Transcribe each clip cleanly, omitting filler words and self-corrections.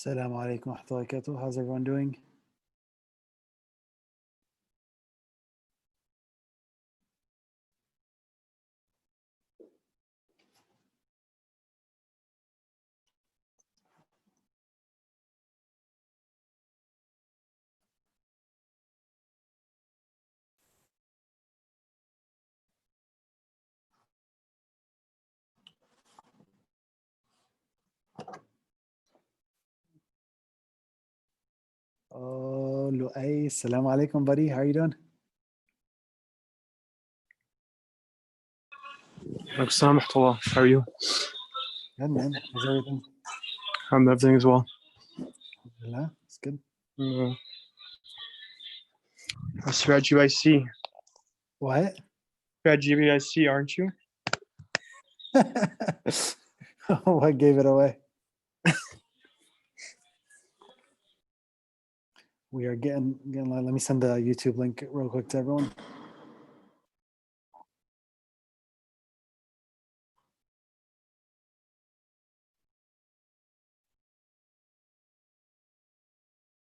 Assalamu alaikum wa rahmatullahi wa barakatuh. How's everyone doing? Oh, Lu'ay, assalamu alaikum, buddy. How are you doing? Assalamu alaikum. How are you? Good, man. How's everything? Everything as well. Alhamdulillah. It's good. Siraj GBIC. What? Siraj GBIC, aren't you? What gave it away? We are getting let me send the YouTube link real quick to everyone.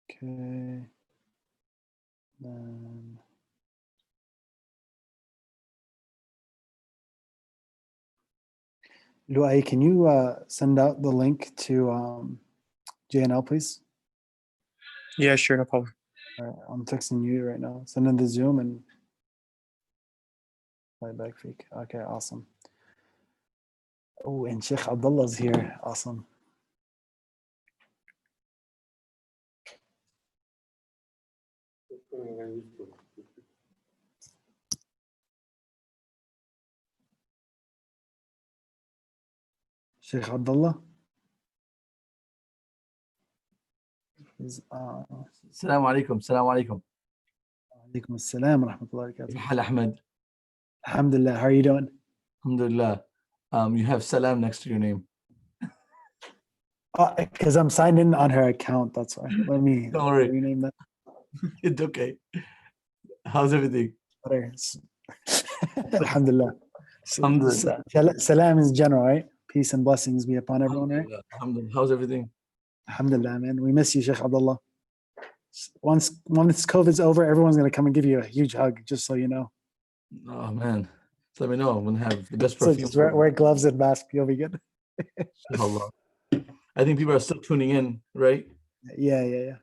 Okay. Then Lu'ay, can you send out the link to JNL, please? Yeah, sure, no problem. All right, I'm texting you right now. Send in the Zoom and play back freak. Okay, awesome. Oh, and Sheikh Abdullah's here. Awesome. Sheikh Abdullah is السلام عليكم السلام عليكم. Alaikum assalam wa rahmatullahi wa كيف barakatuh. الحال أحمد؟ Alhamdulillah. How are you doing? Alhamdulillah. You have salam next to your name. Because I'm signed in on her account. That's why. Let me Don't worry. rename that. It's okay. How's everything? Better. Alhamdulillah. Alhamdulillah. Salam is general, right? Peace and blessings be upon everyone, right? Alhamdulillah. Alhamdulillah. How's everything? Alhamdulillah, man. We miss you, Sheikh Abdullah. Once COVID's over, everyone's gonna come and give you a huge hug, just so you know. Oh man. So let me know. I'm gonna have the best So perfume. just wear gloves and mask. You'll be good. Inshallah. I think people are still tuning in, right? Yeah.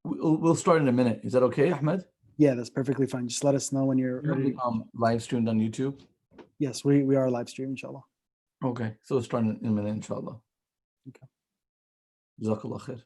We'll start in a minute. Is that okay, Ahmed? Yeah, that's perfectly fine. Just let us know when you're ready. Live streamed on YouTube. Yes, we are live streaming, inshallah. Okay, so we'll start in a minute, inshallah. Okay. Jazakallah khair.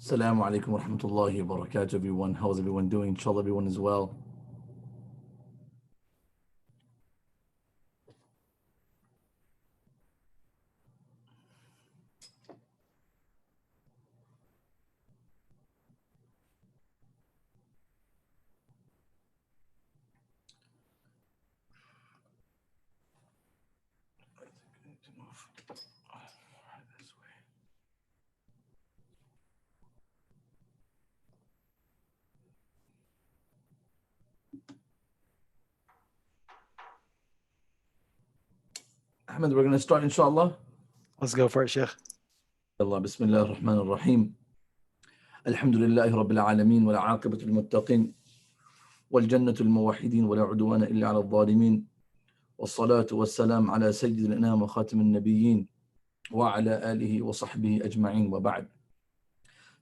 Assalamu alaikum wa rahmatullahi wa barakatuh, everyone. How's everyone doing? Inshallah, everyone is well. Ahmed, we're going to start, inshallah. Let's go for it, Sheikh. Allah, Bismillah ar-Rahman ar-Rahim. Alhamdulillahi Rabbil Alameen wa la'aqibatu al-muttaqin wal jannatu al-muwahidin wa la udwana illa ala al-zalimin wa salatu wa salam ala sayyid al-anam wa khatim al-nabiyyin wa ala alihi wa sahbihi ajma'in wa ba'd.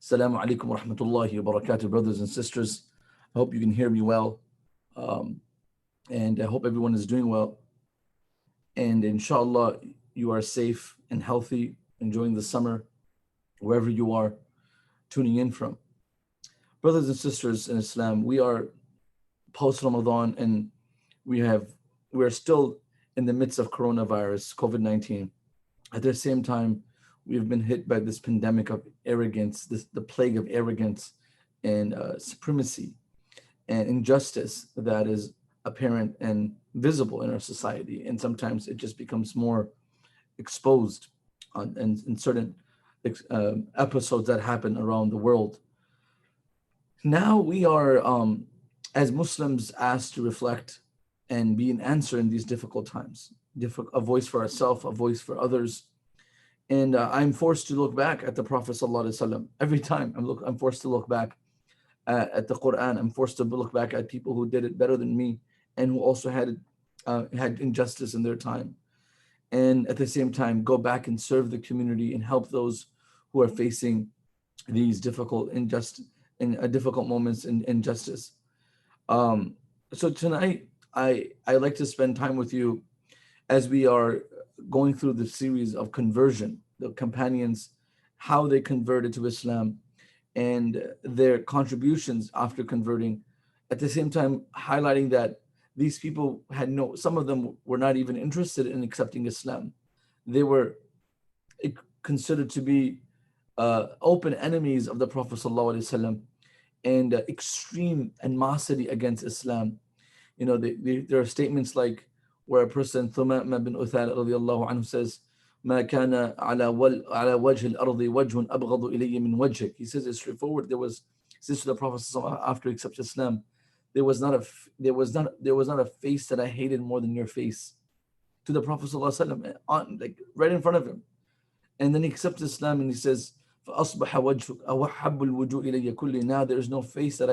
Assalamu alaikum wa rahmatullahi wa barakatuh, brothers and sisters. I hope you can hear me well. And I hope everyone is doing well. And inshallah, you are safe and healthy, enjoying the summer, wherever you are tuning in from. Brothers and sisters in Islam, we are post-Ramadan and we are still in the midst of coronavirus, COVID-19. At the same time, we've been hit by this pandemic of arrogance, the plague of arrogance and supremacy and injustice that is apparent and visible in our society. And sometimes it just becomes more exposed in certain episodes that happen around the world. Now we are, as Muslims, asked to reflect and be an answer in these difficult times, a voice for ourselves, a voice for others. And I'm forced to look back at the Prophet ﷺ. Every time I'm forced to look back at the Quran. I'm forced to look back at people who did it better than me and who also had injustice in their time. And at the same time, go back and serve the community and help those who are facing these difficult moments in injustice. So tonight, I like to spend time with you as we are going through the series of conversion, the companions, how they converted to Islam and their contributions after converting. At the same time, highlighting that these people some of them were not even interested in accepting Islam. They were considered to be open enemies of the Prophet ﷺ and extreme animosity against Islam. You know, there are statements like where a person, Thumama bin Uthal radiallahu anhu, says, ما كان على وجه الأرض وجه أبغض إلي من وجهك. He says it's straightforward. Since the Prophet after he accepted Islam, there was not a face that I hated more than your face, to the Prophet ﷺ, like right in front of him. And then he accepts Islam and he says, فأصبح وجهك أحب الوجوه إلي كل. Now there is no face that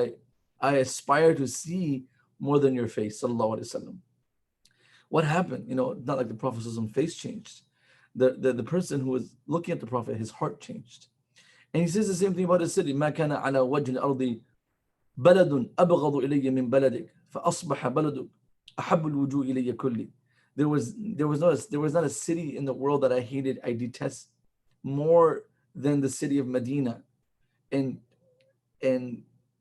I aspire to see more than your face, sallallahu alaihi wasallam. What happened? You know, not like the Prophet's face changed. The person who was looking at the Prophet, his heart changed. And he says the same thing about his city. ما كان على وجه الأرض بلد أبغض إلي من بلدك فأصبح بلدك أحب الوجوه إلي كل. There was not a city in the world that I hated, I detest more than the city of Medina. And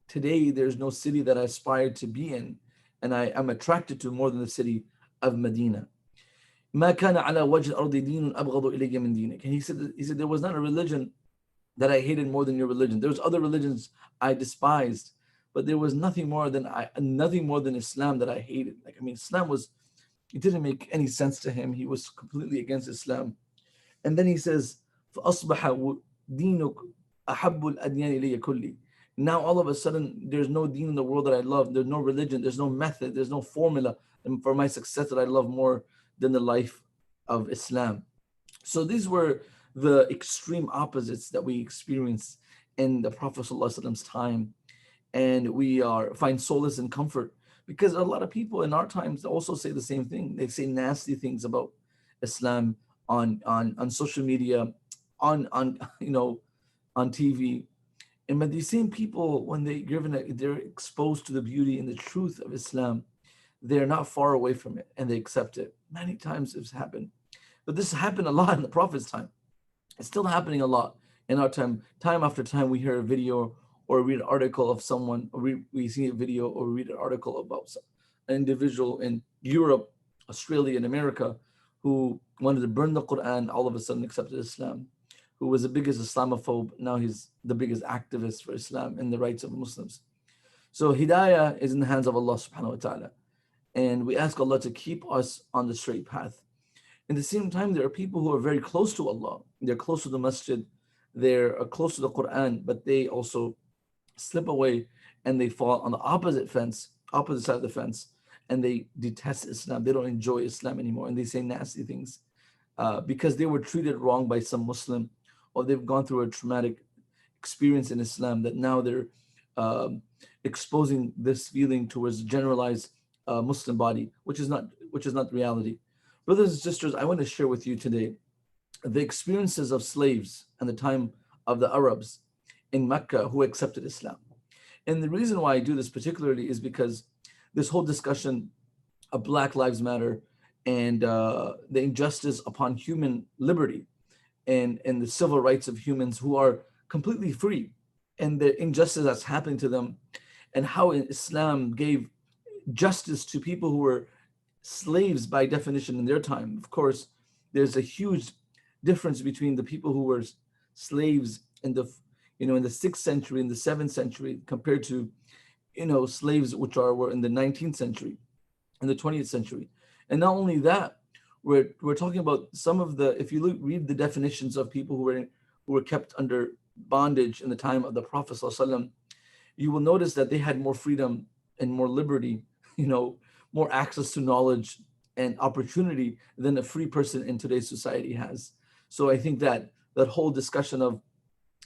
today there's no city that I aspire to be in and I am attracted to more than the city of Medina. ما كان على وجه الأرض دين أبغض إلي من دينك. And he said there was not a religion that I hated more than your religion. There was other religions I despised, but there was nothing more than Islam that I hated. Like, I mean, Islam it didn't make any sense to him. He was completely against Islam. And then he says, فأصبح دينك أحب الأديان إلي كلي. Now all of a sudden there's no deen in the world that I love. There's no religion, there's no method, there's no formula for my success that I love more than the life of Islam. So these were the extreme opposites that we experienced in the Prophet ﷺ's time. And we find solace and comfort because a lot of people in our times also say the same thing. They say nasty things about Islam on social media, on TV. And but these same people, when they're exposed to the beauty and the truth of Islam, they're not far away from it and they accept it. Many times it's happened. But this happened a lot in the Prophet's time. It's still happening a lot. In our time after time, we hear a video or read an article of someone, or we see a video or read an article about an individual in Europe, Australia, and America who wanted to burn the Quran, all of a sudden accepted Islam, who was the biggest Islamophobe. Now he's the biggest activist for Islam and the rights of Muslims. So hidayah is in the hands of Allah subhanahu wa ta'ala. And we ask Allah to keep us on the straight path. At the same time, there are people who are very close to Allah. They're close to the masjid, they're close to the Quran, but they also slip away and they fall on the opposite side of the fence, and they detest Islam. They don't enjoy Islam anymore, and they say nasty things because they were treated wrong by some Muslim, or they've gone through a traumatic experience in Islam that now they're exposing this feeling towards generalized Muslim body, which is not reality. Brothers and sisters, I want to share with you today the experiences of slaves in the time of the Arabs in Mecca who accepted Islam. And the reason why I do this particularly is because this whole discussion of Black Lives Matter and the injustice upon human liberty and the civil rights of humans who are completely free, and the injustice that's happening to them, and how Islam gave justice to people who were slaves by definition in their time. Of course, there's a huge difference between the people who were slaves in the 6th century, in the 7th century, compared to slaves which were in the 19th century, in the 20th century. And not only that, we're talking about some of the, if you read the definitions of people who were kept under bondage in the time of the Prophet ﷺ, you will notice that they had more freedom and more liberty, more access to knowledge and opportunity than a free person in today's society has. So I think that whole discussion of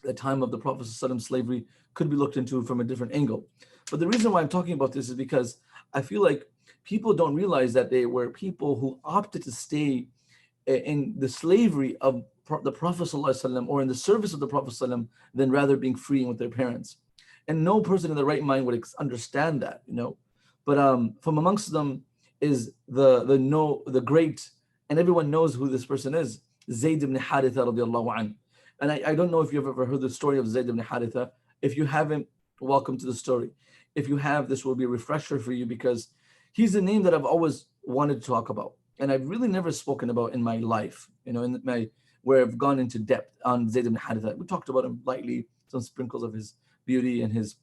the time of the Prophet ﷺ slavery could be looked into from a different angle. But the reason why I'm talking about this is because I feel like people don't realize that they were people who opted to stay in the slavery of the Prophet ﷺ or in the service of the Prophet ﷺ than rather being free with their parents. And no person in the right mind would understand that, But from amongst them is the great, and everyone knows who this person is, Zayd ibn Haritha radiallahu anhu. And I don't know if you've ever heard the story of Zayd ibn Haritha. If you haven't, welcome to the story. If you have, this will be a refresher for you, because he's a name that I've always wanted to talk about, and I've really never spoken about in my life, where I've gone into depth on Zayd ibn Haritha. We talked about him lightly, some sprinkles of his beauty and his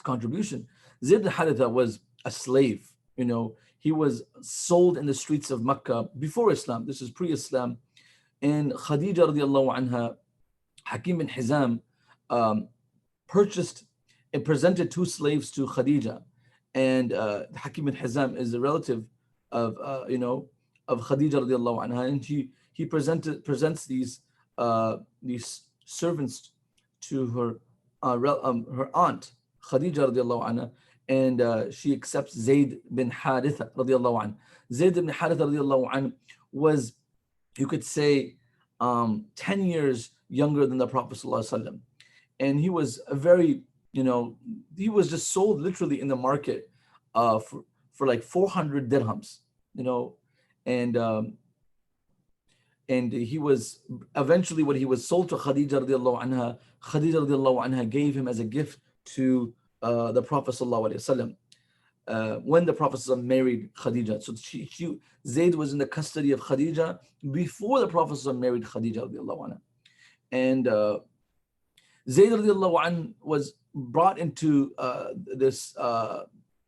contribution. Zayd ibn Haritha was a slave. He was sold in the streets of Mecca before Islam. This is pre-Islam. And Khadija radiallahu anha, Hakim bin Hizam, purchased and presented 2 slaves to Khadija. And Hakim bin Hizam is a relative of Khadija radiallahu anha, and he presents these servants to her aunt Khadija radiallahu anha, and she accepts Zayd bin Haritha radiallahu anha. Zayd bin Haritha radiallahu anha was, you could say, 10 years younger than the Prophet sallallahu alaihi wasallam, and he was a very, he was just sold literally in the market for like 400 dirhams, and he was eventually, when he was sold to Khadija radiallahu anha, Khadija radiallahu anha gave him as a gift to the Prophet sallallahu alaihi wasallam when the Prophet sallallahu married Khadija. So Zayd was in the custody of Khadija before the Prophet sallallahu married Khadija radiallahu anha, and Zayd radiallahu anha was brought into this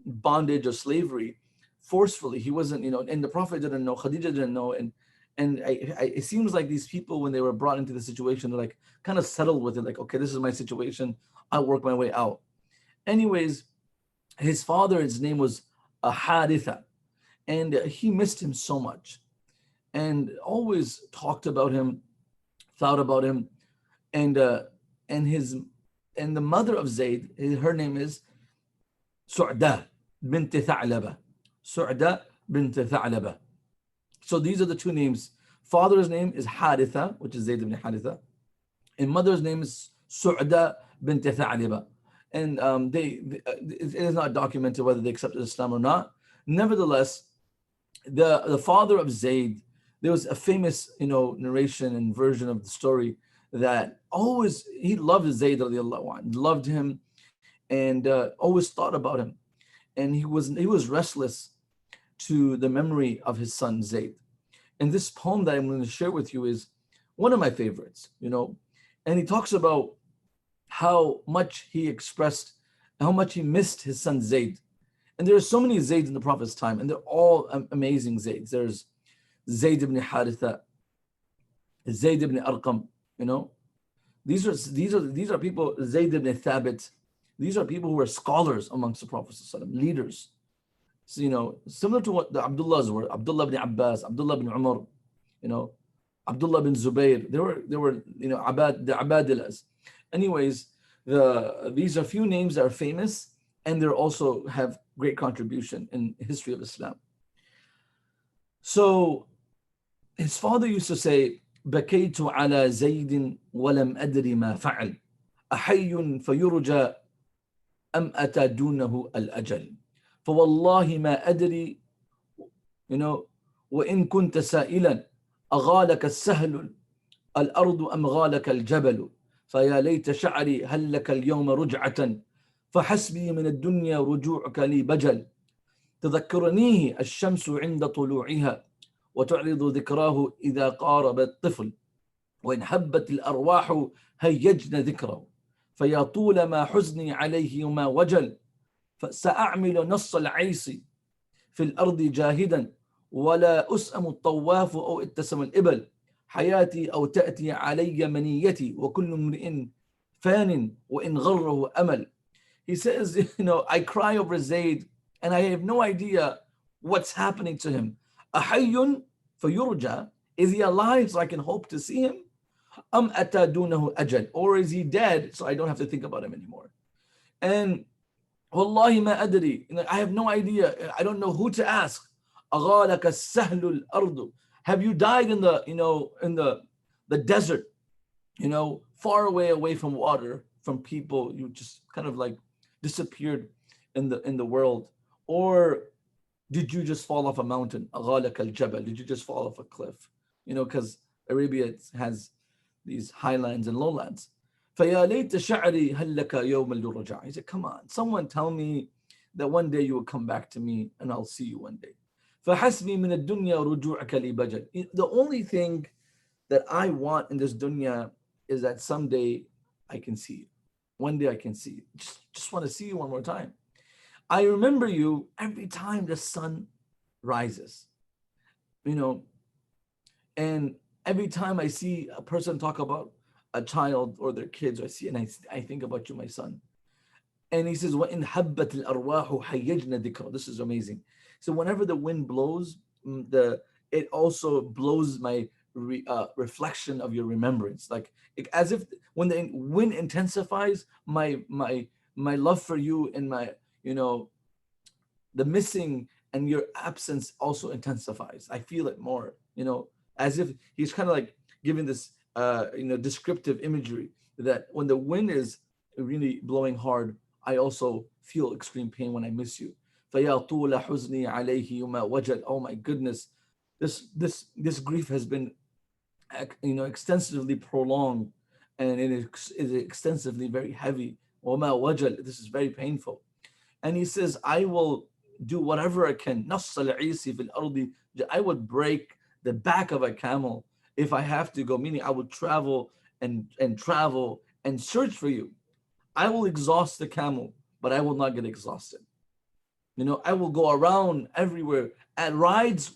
bondage or slavery forcefully. He wasn't, and the Prophet didn't know, Khadija didn't know, and it seems like these people, when they were brought into the situation, they're like kind of settled with it, like, okay, this is my situation, I'll work my way out. Anyways, his father, his name was Haritha, and he missed him so much, and always talked about him, thought about him, and the mother of Zayd, her name is Su'da bint Tha'laba. Su'da bint Tha'laba. So these are the 2 names. Father's name is Haritha, which is Zayd ibn Haritha, and mother's name is Su'da bint Tha'laba. And it is not documented whether they accepted Islam or not. Nevertheless, the father of Zayd, there was a famous narration and version of the story that always, he loved Zayd radiallahu anh, loved him, and always thought about him. And he was restless to the memory of his son Zayd. And this poem that I'm going to share with you is one of my favorites, and he talks about how much he expressed, how much he missed his son Zayd. And there are so many Zayds in the Prophet's time, and they're all amazing Zayds. There's Zayd ibn Haritha, Zayd ibn Arqam, These are people, Zayd ibn Thabit. These are people who were scholars amongst the Prophet, leaders. So, similar to what the Abdullahs were, Abdullah ibn Abbas, Abdullah ibn Umar, Abdullah ibn Zubayr. They were the Abadillas. Anyways, these are few names that are famous, and they also have great contribution in the history of Islam. So his father used to say, بكيت على زيد ولم أدري ما فعل أحي فيرجى أم أتى دونه الأجل فوالله ما أدري وإن كنت سائلا أغالك السهل الأرض أم غالك الجبل فيا ليت شعري هل لك اليوم رجعة فحسبي من الدنيا رجوعك لي بجل تذكرنيه الشمس عند طلوعها وتعرض ذكراه إذا قارب الطفل وإن حبت الأرواح هيجن ذكره فيا طول ما حزني عليه وما وجل فسأعمل نص العيس في الأرض جاهدا ولا أسأم الطواف أو اتسم الإبل حياتي أو تأتي علي منيتي وكل امرئ فان وإن غره أمل. He says, I cry over Zayd and I have no idea what's happening to him. أحي فيرجى, is he alive so I can hope to see him? أم أتى دونه أجل, or is he dead so I don't have to think about him anymore? And والله ما أدري, I have no idea, I don't know who to ask. أغالك السهل الأرض, have you died in the in the desert, far away from water, from people, you just kind of like disappeared in the world, or did you just fall off a mountain? أغالك الجبل, did you just fall off a cliff? Because Arabia has these highlands and lowlands. فيا ليت شعري هل لك يوم الرجاع. He said, come on, someone tell me that one day you will come back to me and I'll see you one day. فحسبي من الدنيا رجوعك لي بجل. The only thing that I want in this dunya is that someday I can see you. One day I can see you. Just want to see you one more time. I remember you every time the sun rises, and every time I see a person talk about a child or their kids, I think about you, my son. And he says, وَإِنْ حَبَّتِ الْأَرْوَاحُ حَيَّجْنَ ذِكْرَ. This is amazing. So whenever the wind blows, it also blows my reflection of your remembrance. Like as if when the wind intensifies, my love for you and my, the missing and your absence also intensifies. I feel it more, as if he's kind of like giving this, descriptive imagery that when the wind is really blowing hard, I also feel extreme pain when I miss you. فَيَا طُولَ حُزْنِي عَلَيْهِ وَمَا وَجَلْ. Oh my goodness, this grief has been, extensively prolonged, and it is extensively very heavy. وَمَا وَجَلْ. This is very painful. And he says, I will do whatever I can. نَصَّ الْعِيسِ فِي الْأَرْضِ. I would break the back of a camel if I have to go, meaning I would travel and travel and search for you. I will exhaust the camel, but I will not get exhausted. I will go around everywhere. At rides,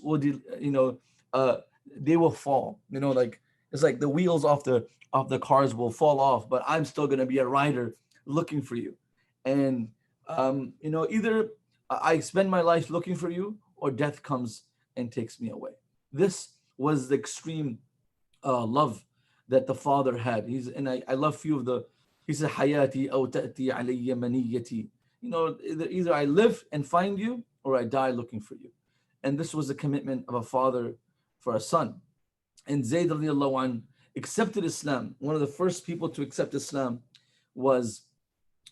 they will fall. It's like the wheels off the cars will fall off, but I'm still going to be a rider looking for you. And either I spend my life looking for you, or death comes and takes me away. This was the extreme love that the father had. I love few of the. He said, "Hayati aw ta'ti alayya maniyati." Either I live and find you, or I die looking for you. And this was the commitment of a father for a son. And Zayd radiallahu anh accepted Islam. One of the first people to accept Islam was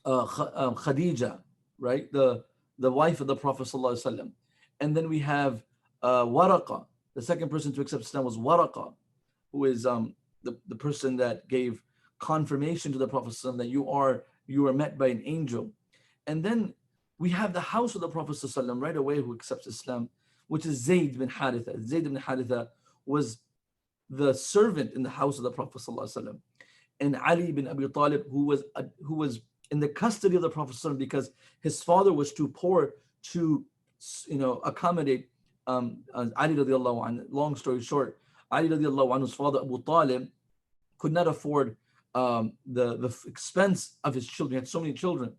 Khadija, right? The wife of the Prophet sallallahu alaihi wasallam. And then we have Waraqa. The second person to accept Islam was Waraqa, who is the person that gave confirmation to the Prophet ﷺ that you are met by an angel. And then we have the house of the Prophet ﷺ right away who accepts Islam, which is Zayd bin Haritha. Zayd bin Haritha was the servant in the house of the Prophet ﷺ. And Ali bin Abi Talib, who was in the custody of the Prophet ﷺ because his father was too poor to accommodate Ali radiallahu anhu. Long story short, Ali radiallahu anhu's father Abu Talib could not afford the expense of his children. He had so many children,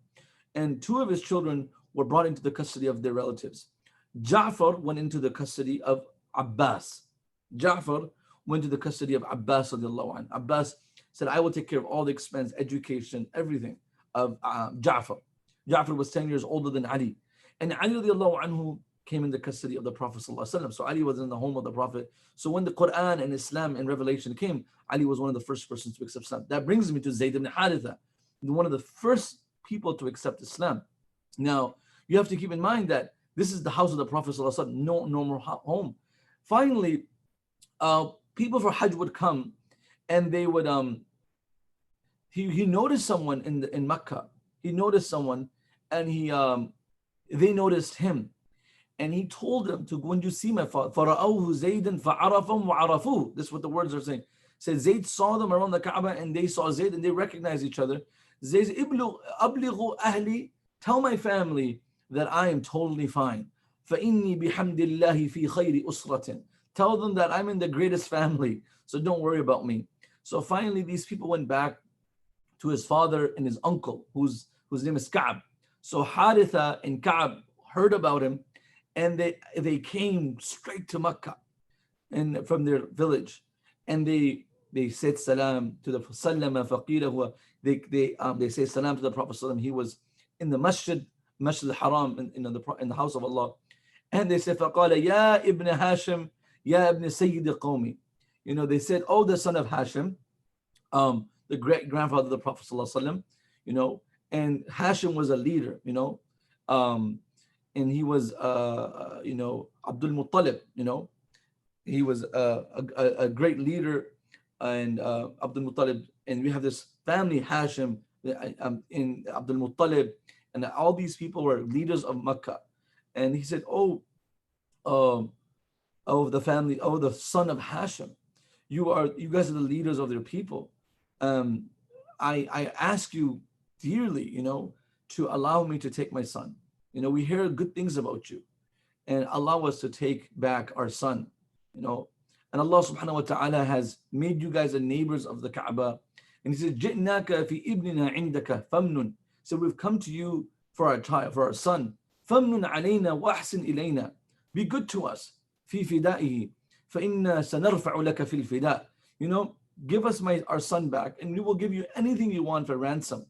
and two of his children were brought into the custody of their relatives. Ja'far went into the custody of Abbas. Ja'far went to the custody of Abbas radiallahu anhu. Abbas said, I will take care of all the expense, education, everything of Ja'far. Ja'far was 10 years older than Ali. And Ali radiallahu anhu came in the custody of the Prophet ﷺ. So Ali was in the home of the Prophet. So when the Quran and Islam and Revelation came, Ali was one of the first persons to accept Islam. That brings me to Zayd ibn Haritha, one of the first people to accept Islam. Now, you have to keep in mind that this is the house of the Prophet ﷺ, no normal home. Finally, people for Hajj would come, and they would he noticed someone in Mecca. He noticed someone, and they noticed him, and he told them to go and you see my father. فَرَأَوْهُ زَيْدًا فَعَرَفَهُمْ وَعَرَفُوهُ. This is what the words are saying. Said Zayd saw them around the Kaaba, and they saw Zayd, and they recognized each other. Zayd said, أَبْلِغُ أَهْلِي, tell my family that I am totally fine. فَإِنِّي بِحَمْدِ اللَّهِ فِي خَيْرِ أُسْرَةٍ. Tell them that I'm in the greatest family, so don't worry about me. So finally, these people went back to his father and his uncle, whose name is Ka'b. So Haritha and Ka'b heard about him, and they came straight to Mecca and from their village, and they said salam to the Sallama Faqira. They say salam to the Prophet ﷺ. He was in the Masjid al-Haram in the house of Allah, and they said فَقَالَ يَا ibn Hashim يَا ibn Sayyid qawmi. They said, oh, the son of Hashim, the great grandfather of the Prophet ﷺ, and Hashim was a leader, and he was Abdul Muttalib, he was a great leader, and Abdul Muttalib, and we have this family Hashim in Abdul Muttalib, and all these people were leaders of Mecca. And he said, oh, the family, oh, the son of Hashim, you guys are the leaders of their people. I ask you dearly, to allow me to take my son. We hear good things about you, and allow us to take back our son. And Allah subhanahu wa ta'ala has made you guys the neighbors of the Kaaba. And He says, جِئْنَاكَ فِي إِبْنِنَا عِنْدَكَ فَمْنٌ. So we've come to you for our child, for our son. فَمْنٌ عَلَيْنَا وَأَحْسِنْ إِلَيْنَا. Be good to us. فِي فِدَائِهِ فَإِنَّا سَنَرْفَعُ لَكَ فِي الْفِدَاءِ. Give us our son back, and we will give you anything you want for ransom.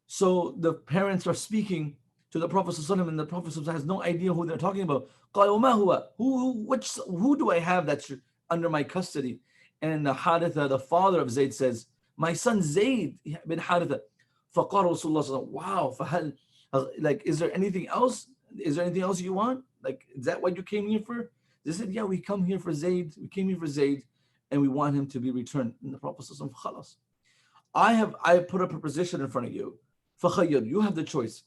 So the parents are speaking to the Prophet ﷺ, and the Prophet ﷺ has no idea who they're talking about. قَالَ وَمَا هُوَ? Who do I have that's under my custody? And Haritha, the father of Zayd, says, my son Zayd bin Haritha. فَقَالَ Rasulullah, wow, فَهَلْ, like, is there anything else? Is there anything else you want? Like, is that what you came here for? They said, yeah, we come here for Zayd. We came here for Zayd, and we want him to be returned. And the Prophet ﷺ, خلاص. I put up a position in front of you. فَخَيَّرْ, you have the choice.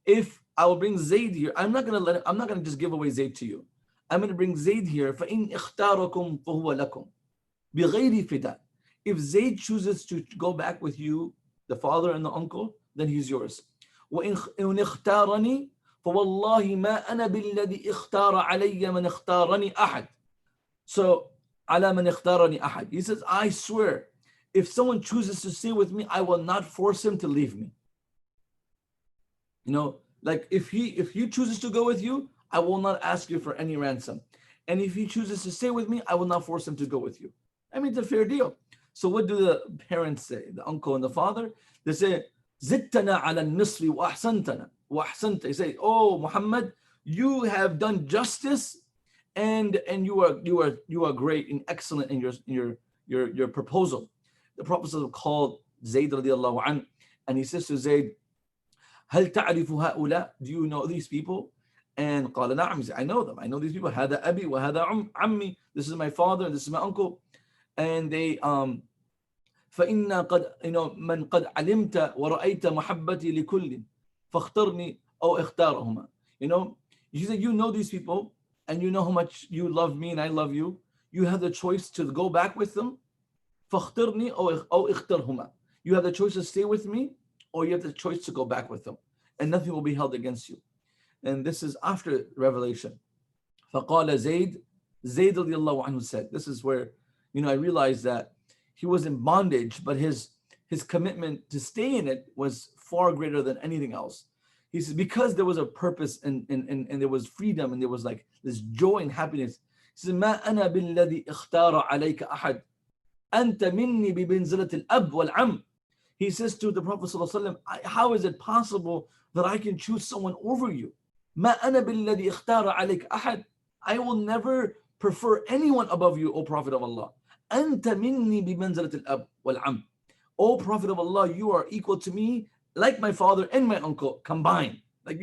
If I will bring Zayd here, I'm not going to just give away Zayd to you. I'm going to bring Zayd here. فَإِنْ اخْتَارَكُمْ فَهُوَ لَكُمْ بِغَيْرِ فِدَاءٍ. If Zayd chooses to go back with you, the father and the uncle, then he's yours. وَإِنْ اخْتَارَنِي فَوَاللَّهِ مَا أَنَا بِالَّذِي اخْتَارَ عَلَيَّ مَنْ اخْتَارَنِي أَحَدٍ. So, عَلَى مَنْ اخْتَارَنِي أَحَدٍ. He says, I swear, if someone chooses to stay with me, I will not force him to leave me. Like if he chooses to go with you, I will not ask you for any ransom. And if he chooses to stay with me, I will not force him to go with you. I mean, it's a fair deal. So what do the parents say? The uncle and the father, they say, زِدْتَنَا عَلَى النِّصْفِ وَأَحْسَنْتَنَا وَأَحْسَنْتَ. They say, oh, Muhammad, you have done justice, and you are great and excellent in your proposal. The Prophet called Zayd radiallahu anhu, and he says to Zayd, هل تعرف هؤلاء? Do you know these people? And قال نعم. I know them. I know these people. هذا أبي وهذا عمي. This is my father and this is my uncle. and they فإن قد من قد علمت ورأيت محبتي لكل فاخترني أو اختارهما. You said you know these people and you know how much you love me and I love you. You have the choice to go back with them. فاخترني أو اختارهما. You have the choice to stay with me, or you have the choice to go back with them, and nothing will be held against you. And this is after revelation. فقال Zayd radiallahu anhu said, this is where I realized that he was in bondage, but his commitment to stay in it was far greater than anything else. He said, because there was a purpose and there was freedom and there was like this joy and happiness. He said, ما أنا بالذي اختار عليك أحد أنت مني بمنزلة الأب والعم. He says to the Prophet ﷺ, how is it possible that I can choose someone over you? ما أنا بالذي اختار عليك أحد. I will never prefer anyone above you, O Prophet of Allah. أنت مني بمنزلة الأب والعم. O Prophet of Allah, you are equal to me like my father and my uncle combined. Like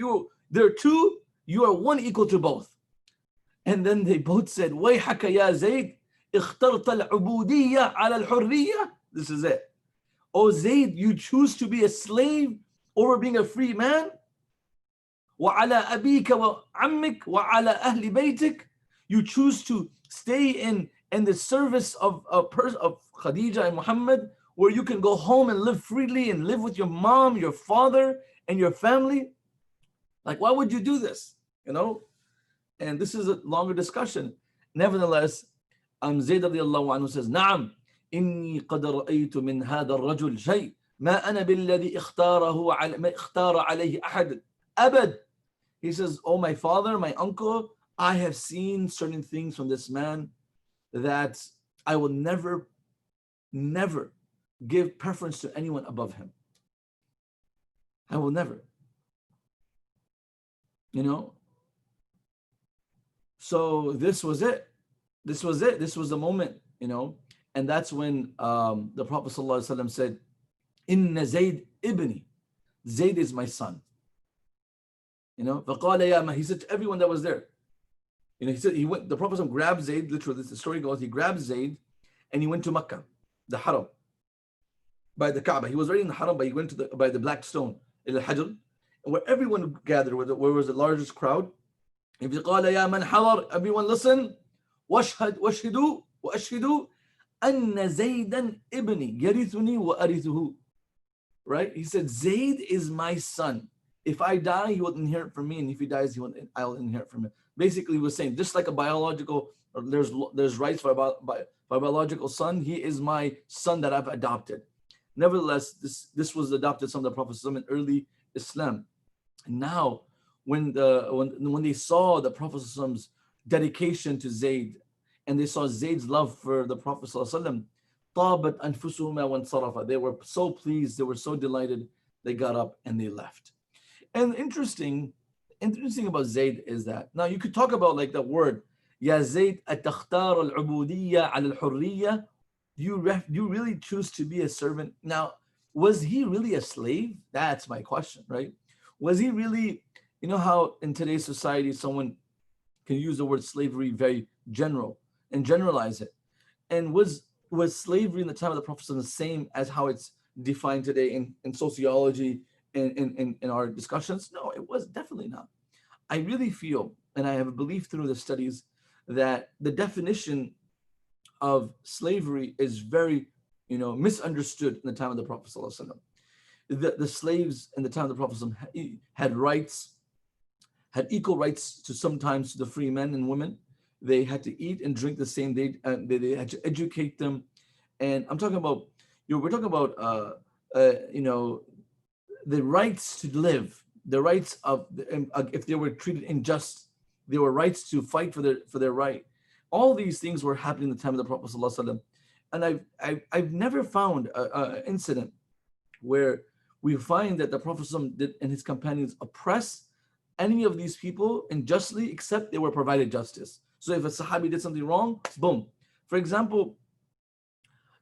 there are two, you are one equal to both. And then they both said, ويحك يا زيد اخترت العبودية على الحرية. This is it. O Zayd, you choose to be a slave over being a free man. وعلى أبيك وعمك وعلى أهل بيتك. You choose to stay in the service of Khadija and Muhammad, where you can go home and live freely and live with your mom, your father, and your family. Like, why would you do this? And this is a longer discussion. Nevertheless, Zayd radiallahu anhu says, نعم إني قد رأيت من هذا الرجل شيء ما أنا بالذي اختار عليه أحد أبد. He says, oh my father, my uncle, I have seen certain things from this man that I will never give preference to anyone above him. I will never. So this was it. This was the moment, and that's when the Prophet ﷺ said, Inna Zayd ibni. Zayd is my son. فقال يا ما. He said to everyone that was there. He said the Prophet ﷺ grabbed Zayd, literally the story goes, he grabbed Zayd and he went to Mecca, the Haram, by the Kaaba. He was already in the Haram, but he went by the black stone, al-Hajr, where everyone gathered, where was the largest crowd. If you قال يا من حضر, everyone listen, واشهدوا أن زيدا ابني يرثني وأرثه. Right? He said, Zayd is my son. If I die, he will inherit from me, and if he dies, I'll inherit from him. Basically, he was saying, just like a biological, there's rights for a biological son, he is my son that I've adopted. Nevertheless, this was adopted from the Prophet in early Islam. And now, when they saw the Prophet's dedication to Zayd, and they saw Zayd's love for the Prophet ﷺ, طابت أنفسهما وانصرفا. They were so pleased, they were so delighted, they got up and they left. And interesting about Zayd is that, now you could talk about like the word, Ya Zayd atakhtar al-ubudiyya al-hurriyya. You really choose to be a servant. Now, was he really a slave? That's my question, right? Was he really, how in today's society someone can use the word slavery very general and generalize it. And was slavery in the time of the Prophet the same as how it's defined today in sociology and in our discussions? No, it was definitely not. I really feel, and I have a belief through the studies, that the definition of slavery is very, misunderstood in the time of the Prophet. The slaves in the time of the Prophet had rights, had equal rights to sometimes to the free men and women. They had to eat and drink the same day. They had to educate them, and I'm talking about, we're talking about, the rights to live, the rights of, if they were treated unjust, there were rights to fight for their right. All these things were happening in the time of the Prophet ﷺ. And I've never found an incident where we find that the Prophet ﷺ and his companions oppress any of these people unjustly, except they were provided justice. So if a Sahabi did something wrong, boom. For example,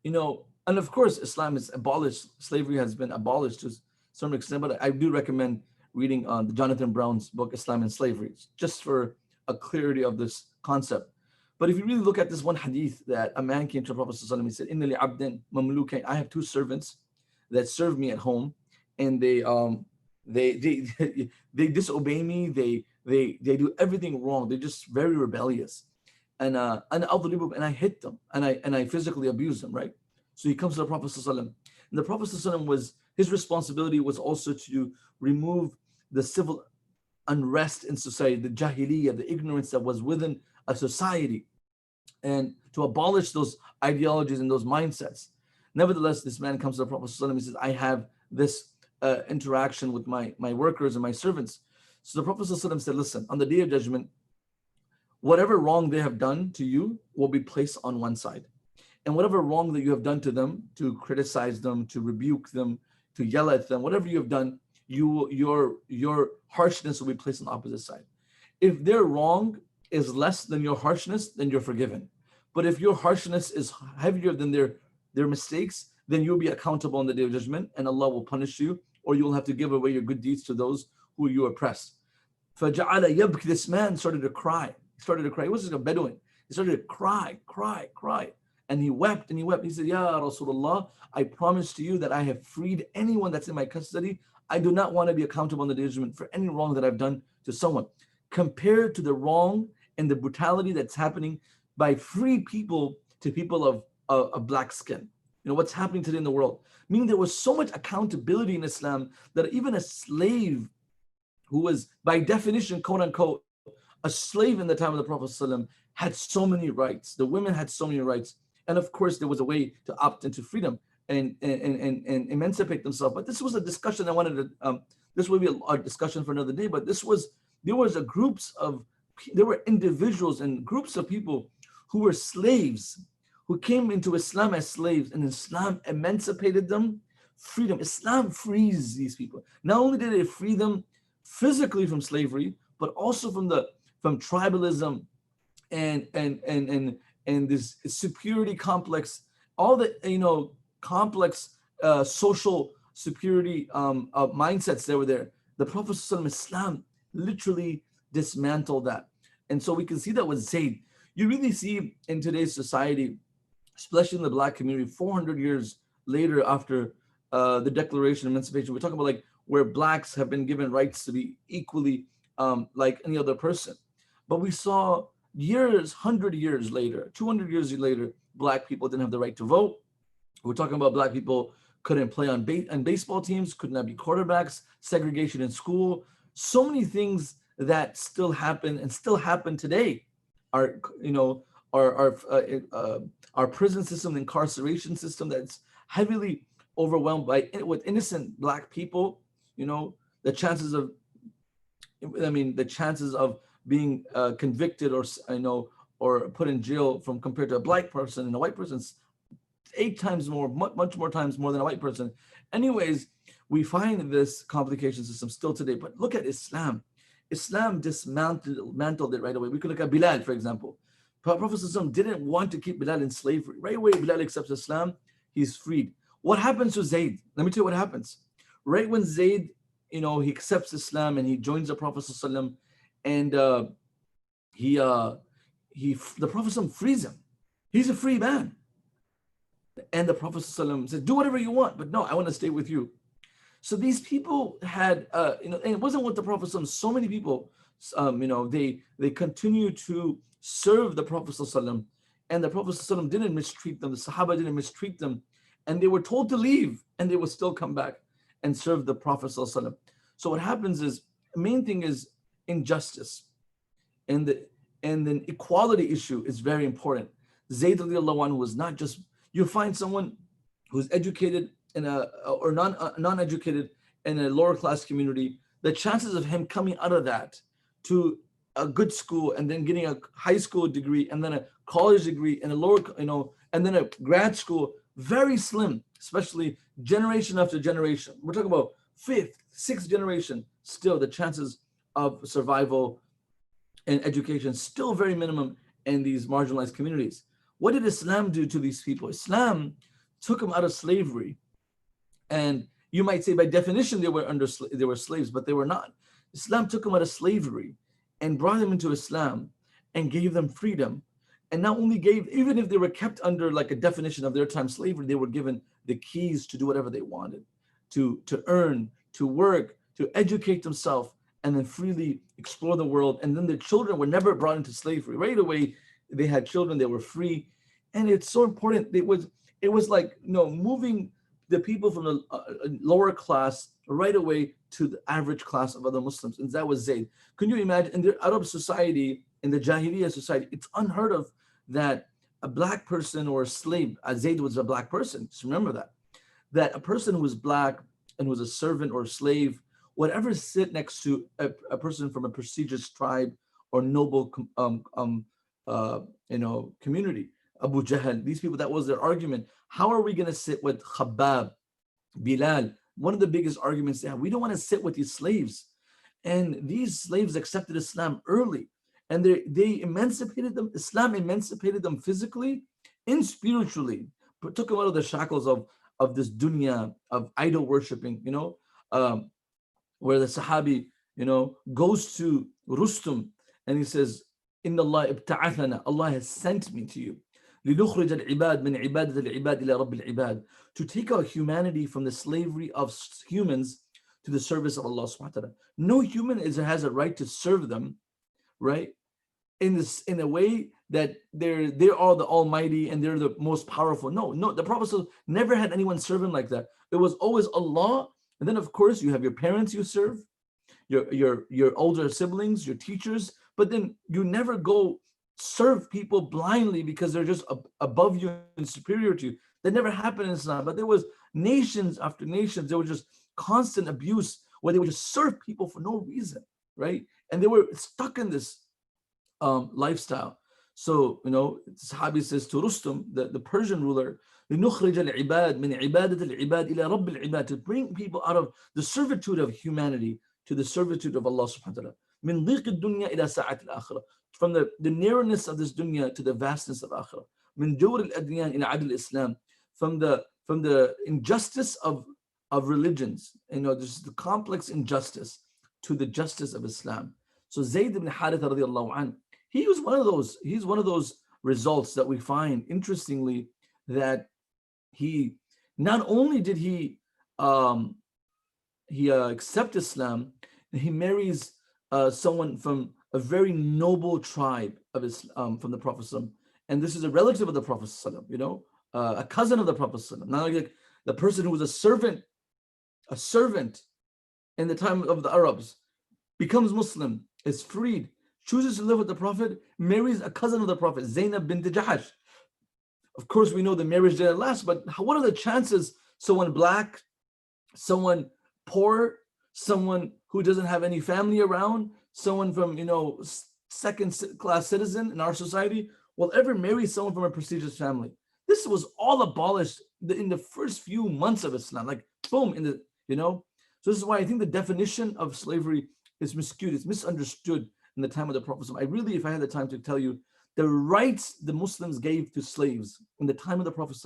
and of course, Islam is abolished, slavery has been abolished to some extent, but I do recommend reading Jonathan Brown's book, Islam and Slavery, just for a clarity of this concept. But if you really look at this one hadith that a man came to the Prophet ﷺ, he said, "Inna li abdin mamlukain." I have two servants that serve me at home, and they they disobey me. They do everything wrong. They're just very rebellious, and I hit them, and I physically abuse them. Right. So he comes to the Prophet ﷺ, and the Prophet ﷺ was, his responsibility was also to remove the civil unrest in society, the jahiliyyah, the ignorance that was within a society, and to abolish those ideologies and those mindsets. Nevertheless, this man comes to the Prophet ﷺ, he says, I have this interaction with my workers and my servants. So the Prophet ﷺ said, listen, on the day of judgment, whatever wrong they have done to you will be placed on one side. And whatever wrong that you have done to them, to criticize them, to rebuke them, to yell at them, whatever you have done, your harshness will be placed on the opposite side. If their wrong is less than your harshness, then you're forgiven. But if your harshness is heavier than their mistakes, then you'll be accountable on the day of judgment, and Allah will punish you, or you'll have to give away your good deeds to those who you oppressed. فَجَعَلَ يَبْكِ. This man started to cry. He was just a Bedouin. He started to cry. And he wept and he wept. He said, Ya Rasulullah, I promise to you that I have freed anyone that's in my custody. I do not want to be accountable on the day of judgment for any wrong that I've done to someone. Compared to the wrong and the brutality that's happening by free people to people of black skin. You know, what's happening today in the world. Meaning there was so much accountability in Islam that even a slave who was by definition, quote unquote, a slave in the time of the Prophet ﷺ had so many rights. The women had so many rights. And of course, there was a way to opt into freedom and emancipate themselves. But this was a discussion I wanted to, this would be a discussion for another day, but there were individuals and groups of people who were slaves, who came into Islam as slaves, and Islam emancipated them. Freedom. Islam frees these people. Not only did it free them physically from slavery, but also from tribalism and this superiority complex, all the complex social superiority mindsets that were there. The Prophet ﷺ, Islam literally dismantled that. And so we can see that with Zayd. You really see in today's society, especially in the black community, 400 years later after the Declaration of Emancipation, we're talking about like where blacks have been given rights to be equally like any other person. But we saw 100 years later, 200 years later, black people didn't have the right to vote. We're talking about black people couldn't play on baseball teams, could not be quarterbacks, segregation in school, so many things that still happen and still happen today. Our prison system, the incarceration system that's heavily overwhelmed with innocent black people. The chances of being convicted or put in jail compared to a black person and a white person's 8 times more, much more times more than a white person. Anyways, we find this complication system still today. But look at Islam. Islam dismantled it right away. We could look at Bilal, for example. Prophet ﷺ didn't want to keep Bilal in slavery. Right away, Bilal accepts Islam. He's freed. What happens to Zayd? Let me tell you what happens. Right when Zayd, he accepts Islam and he joins the Prophet ﷺ, and the Prophet ﷺ frees him. He's a free man. And the Prophet ﷺ said, do whatever you want, but no, I want to stay with you. So these people had, and it wasn't with the Prophet ﷺ. So many people, they continue to serve the Prophet ﷺ, and the Prophet ﷺ didn't mistreat them. The Sahaba didn't mistreat them, and they were told to leave, and they would still come back and serve the Prophet ﷺ. So what happens is, the main thing is injustice, and then equality issue is very important. Zayd radiallahu anhu was not just, you find someone who's educated or non-educated in a lower class community, the chances of him coming out of that to a good school and then getting a high school degree and then a college degree and a lower, and then a grad school, very slim, especially generation after generation. We're talking about 5th, 6th generation, still the chances of survival and education still very minimum in these marginalized communities. What did Islam do to these people? Islam took them out of slavery. And you might say by definition they were slaves, but they were not. Islam took them out of slavery and brought them into Islam and gave them freedom. and not only gave, even if they were kept under like a definition of their time slavery, they were given the keys to do whatever they wanted, to earn, to work, to educate themselves, and then freely explore the world. And then their children were never brought into slavery. Right away, they had children, they were free. And it's so important. It was like, moving the people from the lower class right away to the average class of other Muslims. And that was Zayd. Can you imagine in the Arab society, in the Jahiliyyah society, it's unheard of that a black person or a slave, Zayd was a black person, just remember that a person who was black and was a servant or a slave, whatever, sit next to a person from a prestigious tribe or noble community. Abu Jahl, these people, that was their argument. How are we going to sit with Khabbab, Bilal? One of the biggest arguments they have, we don't want to sit with these slaves. And these slaves accepted Islam early, and they emancipated them. Islam emancipated them physically and spiritually, but took them out of the shackles of this dunya, of idol worshiping, where the Sahabi, goes to Rustum and he says, Inna Allah ibta'athana, Allah has sent me to you. لنخرج العباد من عبادة العباد إلى رب العباد, to take out humanity from the slavery of humans to the service of Allah subhanahu wa ta'ala. No human has a right to serve them, right? In a way that they are the Almighty and they're the most powerful. No, the Prophet never had anyone serve him like that. It was always Allah, and then of course you have your parents you serve, your older siblings, your teachers, but then you never go serve people blindly because they're just above you and superior to you. That never happened in Islam. But there was nations after nations, there was just constant abuse where they would just serve people for no reason, right? And they were stuck in this lifestyle. So, Sahabi says to Rustum, the Persian ruler, لنخرج العباد من عبادة العباد إلى رب العباد, to bring people out of the servitude of humanity to the servitude of Allah subhanahu wa ta'ala. من ضيق الدنيا إلى ساعة الآخرة, from the narrowness of this dunya to the vastness of akhirah. من جور الأديان إلى عدل الإسلام, from the injustice of religions, there's the complex injustice to the justice of Islam. So Zayd ibn Haritha radiallahu anhu, he's one of those results that we find, interestingly, that he not only did he accept Islam, he marries someone from a very noble tribe of Islam, from the Prophet ﷺ. And this is a relative of the Prophet ﷺ, a cousin of the Prophet ﷺ. Not like the person who was a servant in the time of the Arabs, becomes Muslim, is freed, chooses to live with the Prophet, marries a cousin of the Prophet, Zainab bint Jahash. Of course, we know the marriage didn't last, but what are the chances someone black, someone poor, someone who doesn't have any family around, someone from, second-class citizen in our society will ever marry someone from a prestigious family? This was all abolished in the first few months of Islam, like boom, So this is why I think the definition of slavery is miscued, it's misunderstood in the time of the Prophet. If I had the time to tell you, the rights the Muslims gave to slaves in the time of the Prophet,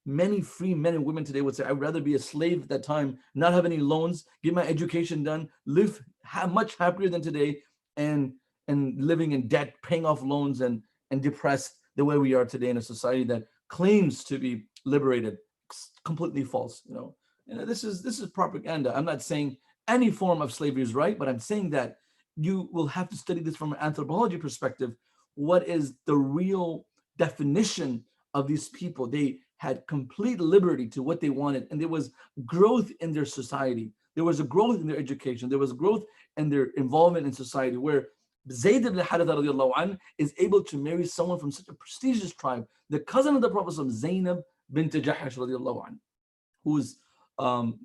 many free men and women today would say, I'd rather be a slave at that time, not have any loans, get my education done, live much happier than today, and living in debt, paying off loans, and depressed the way we are today in a society that claims to be liberated. It's completely false. This is propaganda. I'm not saying any form of slavery is right, but I'm saying that you will have to study this from an anthropology perspective. What is the real definition of these people? They had complete liberty to what they wanted, and there was growth in their society. There was a growth in their education. There was growth in their involvement in society, where Zayd ibn Haritha radiallahu anhu is able to marry someone from such a prestigious tribe, the cousin of the Prophet, Zainab bint Jahash radiallahu anhu, whose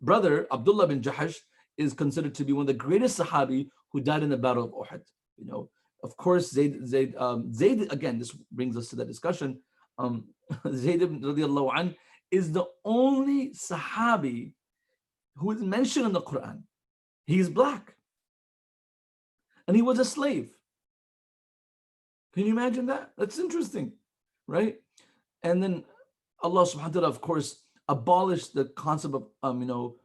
brother Abdullah bin Jahash is considered to be one of the greatest Sahabi who died in the Battle of Uhud. Of course, Zayd again, this brings us to the discussion. Zayd ibn radiallahu anhu is the only Sahabi who is mentioned in the Quran. He's black. And he was a slave. Can you imagine that? That's interesting, right? And then Allah subhanahu wa ta'ala, of course, abolished the concept of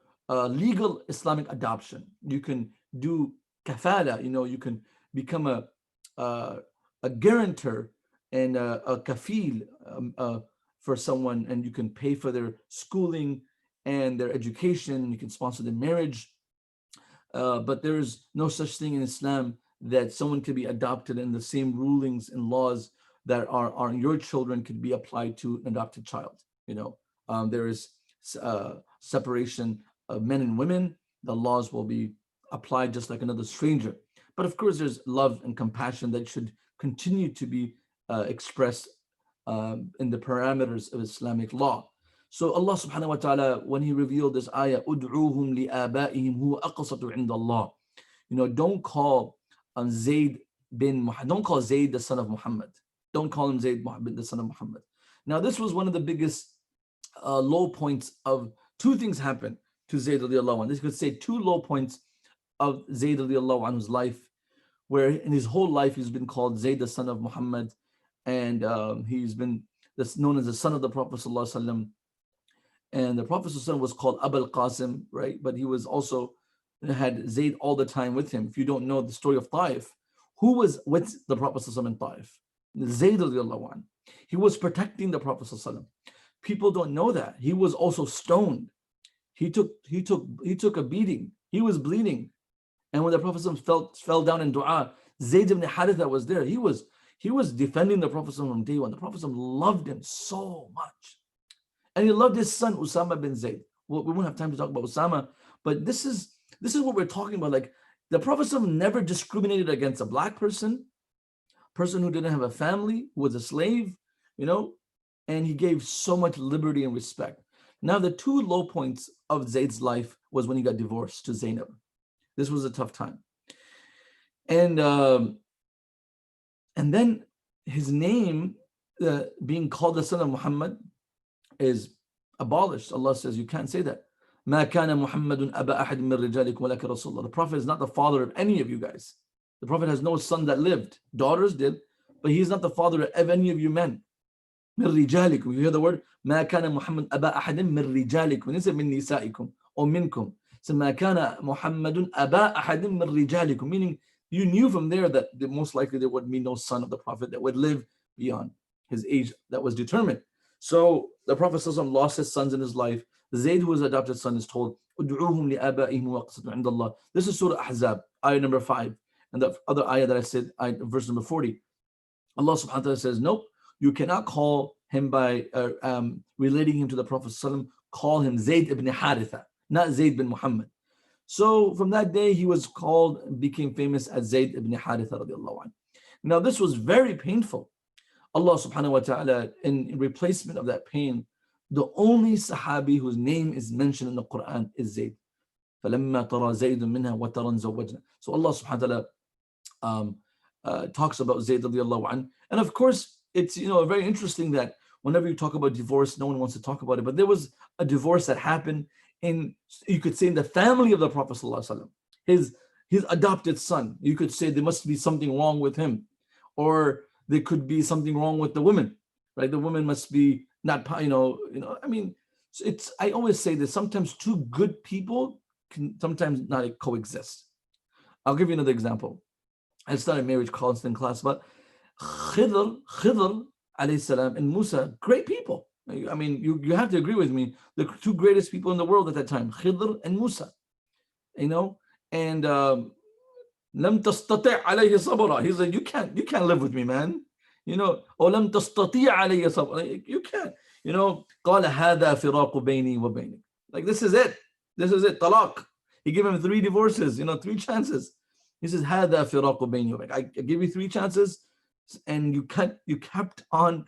legal Islamic adoption. You can do kafala, you can become a guarantor a kafil for someone, and you can pay for their schooling and their education. You can sponsor their marriage. But there's no such thing in Islam that someone could be adopted, and the same rulings and laws that are on your children could be applied to an adopted child. There is separation of men and women. The laws will be applied just like another stranger. But of course, there's love and compassion that should continue to be expressed in the parameters of Islamic law. So Allah subhanahu wa ta'ala, when he revealed this ayah, ud'uhum li'abaihim huwa aqsatu 'inda Allah. Don't call Zayd bin Muhammad, don't call Zayd the son of Muhammad. Don't call him Zayd the son of Muhammad. Now, this was one of the biggest low points of two things happened to Zayd radiallahu anhu. This could say two low points of Zayd radiallahu anhu's life, where in his whole life he's been called Zayd the son of Muhammad, and he's been known as the son of the Prophet sallallahu alaihi wasallam. And the Prophet was called Abul Qasim, right? But he was also had Zayd all the time with him. If you don't know the story of Taif, who was with the Prophet in Taif? Zayd radiallahu anhu. He was protecting the Prophet. People don't know that. He was also stoned. He took a beating. He was bleeding. And when the Prophet fell down in dua, Zayd ibn Haritha was there. He was defending the Prophet from day one. The Prophet loved him so much. And he loved his son, Usama bin Zayd. Well, we won't have time to talk about Usama, but this is what we're talking about. Like, the Prophet never discriminated against a black person who didn't have a family, who was a slave, and he gave so much liberty and respect. Now, the two low points of Zayd's life was when he got divorced to Zainab. This was a tough time. And then his name, being called the son of Muhammad, is abolished. Allah says you can't say that. ما كان محمد أبا أحد من رجالكم ولكن رسول الله. The Prophet is not the father of any of you guys. The Prophet has no son that lived. Daughters did, but he is not the father of any of you men. من رجالكم. You hear the word? ما كان محمد أبا أحد من رجالكم. It isn't من نسائكم or منكم. So ما كان محمد أبا أحد من رجالكم. Meaning you knew from there that most likely there would be no son of the Prophet that would live beyond his age that was determined. So the Prophet lost his sons in his life. Zayd, who was adopted son, is told, "Ud'uhum li'abaihim waqsatu 'inda Allah." This is Surah Ahzab, ayah number 5. And the other ayah that I said, verse number 40. Allah subhanahu wa ta'ala says, nope, you cannot call him by relating him to the Prophet. Call him Zayd ibn Haritha, not Zayd bin Muhammad. So from that day, he was called, became famous as Zayd ibn Haritha radiallahu anhu. Now, this was very painful. Allah subhanahu wa ta'ala, in replacement of that pain, the only Sahabi whose name is mentioned in the Quran is Zayd. فَلَمَّا تَرَى زَيْدٌ مِنْهَا وَتَرًا زَوَّجْنَا. So Allah subhanahu wa ta'ala talks about Zayd radiallahu anhu. And of course, it's very interesting that whenever you talk about divorce, no one wants to talk about it. But there was a divorce that happened you could say, in the family of the Prophet sallallahu alaihi wasallam. His adopted son. You could say there must be something wrong with him, or there could be something wrong with the woman, right? The woman must be not, I mean, I always say that sometimes two good people can sometimes not coexist. I'll give you another example. I started marriage counseling class, but Khidr alayhi salam and Musa, great people. I mean, you have to agree with me, the two greatest people in the world at that time, Khidr and Musa, and لم تستطع عليه صبرا. He's like, you can't live with me, man. أو لم تستطيع عليه صبرا. You can't. قال هذا فراق بيني وبينك. Like, this is it. Talaq. He gave him 3 divorces, 3 chances. He says, هذا فراق بيني وبينك. I give you 3 chances, and you kept on,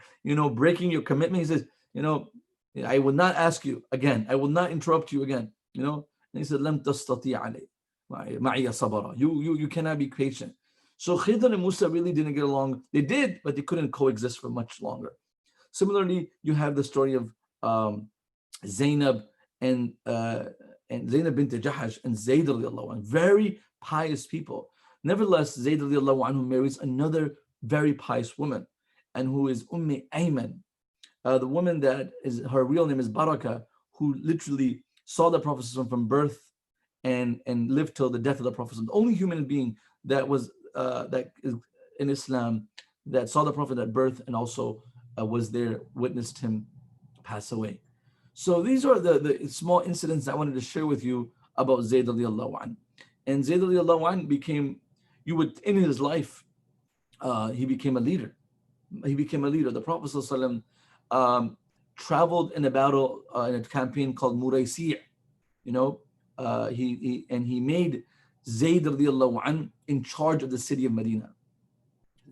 breaking your commitment. He says, I will not ask you again. I will not interrupt you again. And he said, لم تستطيع عليه. You cannot be patient. So Khidr and Musa really didn't get along. They did, but they couldn't coexist for much longer. Similarly, you have the story of Zainab and Zainab bint Jahash and Zayd radiallahu anhu, very pious people. Nevertheless, Zayd radiallahu anhu marries another very pious woman, and who is Ayman. The woman that is, her real name is Baraka, who literally saw the Prophet from birth and lived till the death of the Prophet. The only human being that was that is in Islam that saw the Prophet at birth and also was there, witnessed him pass away. So these are the small incidents I wanted to share with you about Zayd radiallahu anh. And Zayd radiallahu anh became, in his life, he became a leader. He became a leader. The Prophet ﷺ, traveled in a battle, in a campaign called Muraysi'. He made Zayd radiallahu anh in charge of the city of Medina.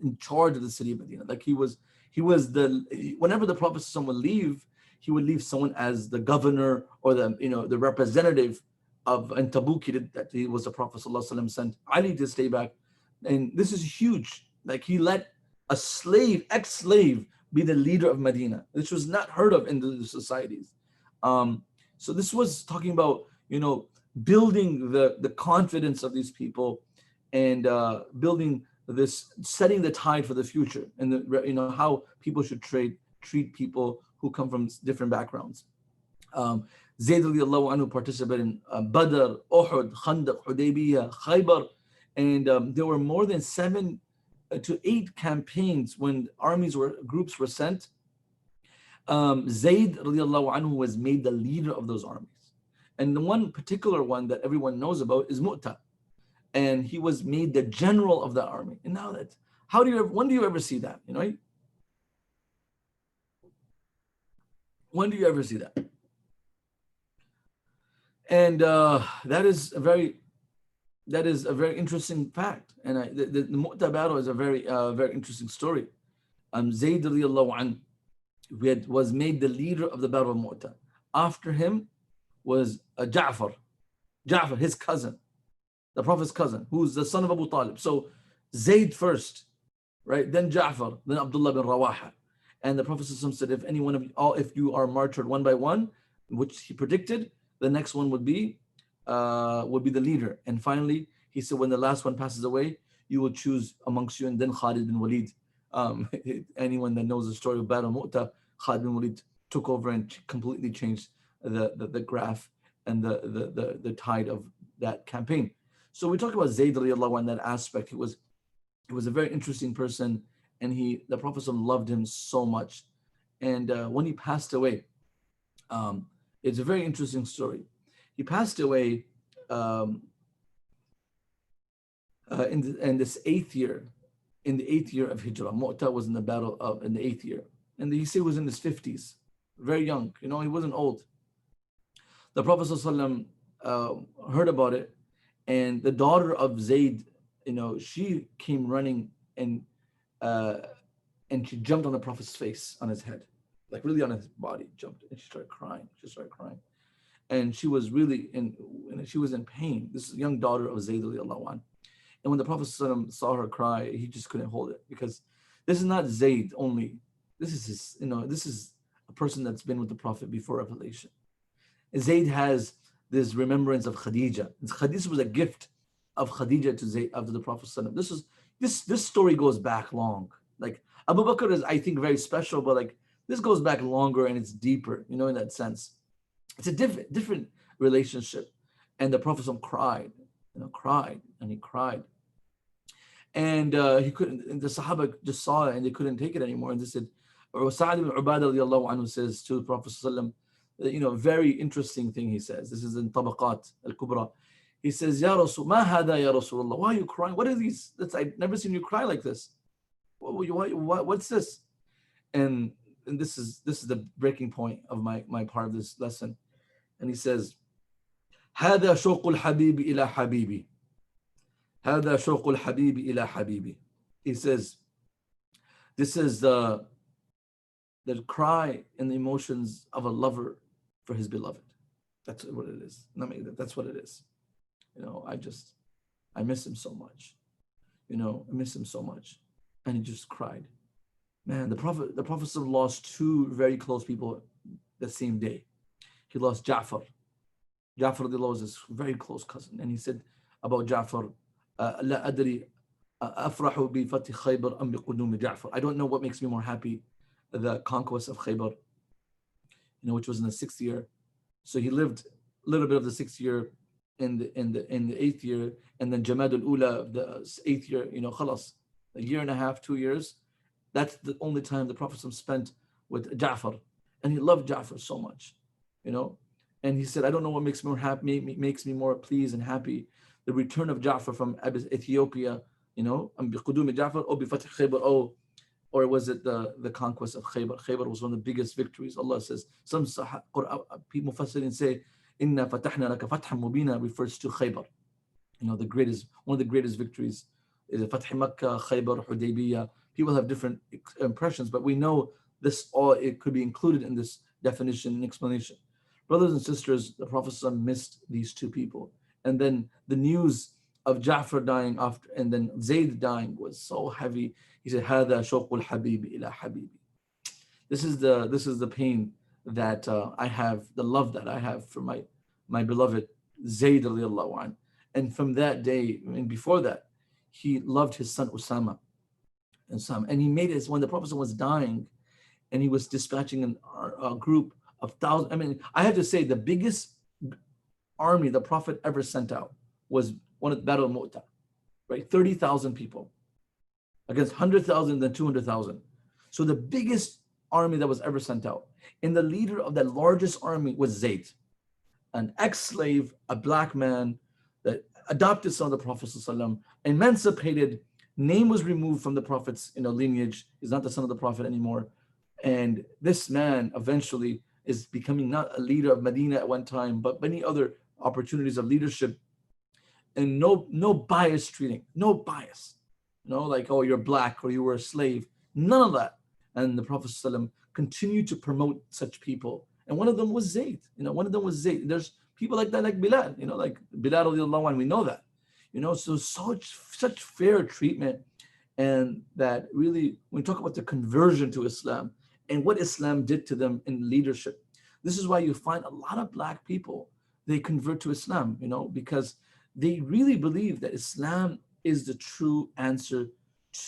In charge of the city of Medina. Like he was whenever the Prophet ﷺ would leave, he would leave someone as the governor or the representative of, in Tabuk, that he was the Prophet ﷺ sent Ali to stay back. And this is huge. Like he let a slave, ex-slave, be the leader of Medina. This was not heard of in the societies. So this was talking about, building the confidence of these people and building this, setting the tide for the future, and how people should treat people who come from different backgrounds. Zayd radiallahu anhu participated in Badr, Uhud, Khandaq, Hudaybiyah, Khaybar, and there were more than 7 to 8 campaigns when groups were sent. Zayd radiallahu anhu was made the leader of those armies. And the one particular one that everyone knows about is Mu'tah. And he was made the general of the army. And now when do you ever see that? When do you ever see that? And that is a very interesting fact. And the Mu'tah battle is a very interesting story. Zayd radiallahu anhu was made the leader of the battle of Mu'tah. After him was Ja'far, his cousin, the Prophet's cousin, who's the son of Abu Talib. So Zayd first, right? Then Ja'far, then Abdullah bin Rawaha. And the Prophet said, if you are martyred one by one, which he predicted, the next one would be the leader. And finally, he said, when the last one passes away, you will choose amongst you. And then Khalid bin Walid, anyone that knows the story of Battle Mu'tah, Khalid bin Walid took over and completely changed the graph and the tide of that campaign. So we talk about Zayd radiallahu anhu, that aspect. He was a very interesting person, and the Prophet loved him so much. And when he passed away, it's a very interesting story. He passed away in this 8th year, in the 8th year of Hijrah. Mu'tah was in the battle in the 8th year, and he said he was in his 50s, very young. He wasn't old. The Prophet ﷺ, heard about it, and the daughter of Zayd, she came running and she jumped on the Prophet's face, on his head, like really on his body, jumped, and she started crying. And she was really she was in pain. This is a young daughter of Zayd radiallahu anhu. And when the Prophet ﷺ saw her cry, he just couldn't hold it, because this is not Zayd only. This is this is a person that's been with the Prophet before revelation. Zayd has this remembrance of Khadija. This was a gift of Khadija to Zayd after the Prophet ﷺ. This story goes back long. Like Abu Bakr is, I think, very special, but like this goes back longer and it's deeper, in that sense. It's a different relationship. And the Prophet cried, cried, and he cried. And he couldn't, and the Sahaba just saw it and they couldn't take it anymore. And they said, Sa'ad ibn Ubadah radiallahu anhu says to the Prophet ﷺ, very interesting thing he says. This is in Tabaqat al-Kubra. He says, Ya Rasul, ma hada ya Rasulullah? Why are you crying? What are these? I've never seen you cry like this. What's this? And this is the breaking point of my part of this lesson. And he says, هذا شوق الحبيب إلى حبيبي. هذا شوق الحبيب إلى حبيبي. He says, this is the cry and the emotions of a lover for his beloved. That's what it is. That's what it is. I miss him so much. I miss him so much. And he just cried. Man, the Prophet lost 2 very close people the same day. He lost Ja'far. Ja'far was his very close cousin. And he said about Ja'far, لا أدري أفرح بفتح خيبر أم بقدوم جعفر. I don't know what makes me more happy, the conquest of Khaybar, which was in the 6th year. So he lived a little bit of the 6th year in the 8th year, and then Jamad al-Ula of the 8th year, khalas, a year and a half, 2 years, That's the only time the Prophet spent with Ja'far. And he loved Ja'far so much, you know. And he said, I don't know what makes me more happy, makes me more pleased and happy. The return of Ja'far from Ethiopia, you know, بِقُدُومِ Ja'far or بِفَتْحِ Khaybar, or was it the conquest of Khaybar? Khaybar was one of the biggest victories. Allah says, some people Mufassirin say, Inna fatahna laka fathan mubina refers to Khaybar. You know, one of the greatest victories is Fath Makkah, Khaybar, Hudaybiyah. People have different impressions, but we know this all, it could be included in this definition and explanation. Brothers and sisters, the Prophet missed these two people. And then the news of Ja'far dying after, and then Zayd dying was so heavy. He said, Hada shawqul habibi ila habibi. This is the pain that I have, the love that I have for my beloved Zayd radiallahu anh. And from that day, and before that, he loved his son Usama. And he made it when the Prophet was dying, and he was dispatching a group of thousands. I mean, I have to say, the biggest army the Prophet ever sent out was one of the Battle of Mu'tah, right? 30,000 people against 100,000, then 200,000. So the biggest army that was ever sent out. And the leader of that largest army was Zayd, an ex-slave, a black man that adopted son of the Prophet ﷺ, emancipated, name was removed from the Prophet's lineage. He's not the son of the Prophet anymore. And this man eventually is becoming not a leader of Medina at one time, but many other opportunities of leadership. And no bias treating, no bias. Like, oh, you're black or you were a slave. None of that. And the Prophet ﷺ continued to promote such people. And one of them was Zayd. There's people like that, like Bilal, like Bilal radiallahu anhu, we know that. So such fair treatment. And that really, when we talk about the conversion to Islam and what Islam did to them in leadership, this is why you find a lot of black people, they convert to Islam, because they really believe that Islam is the true answer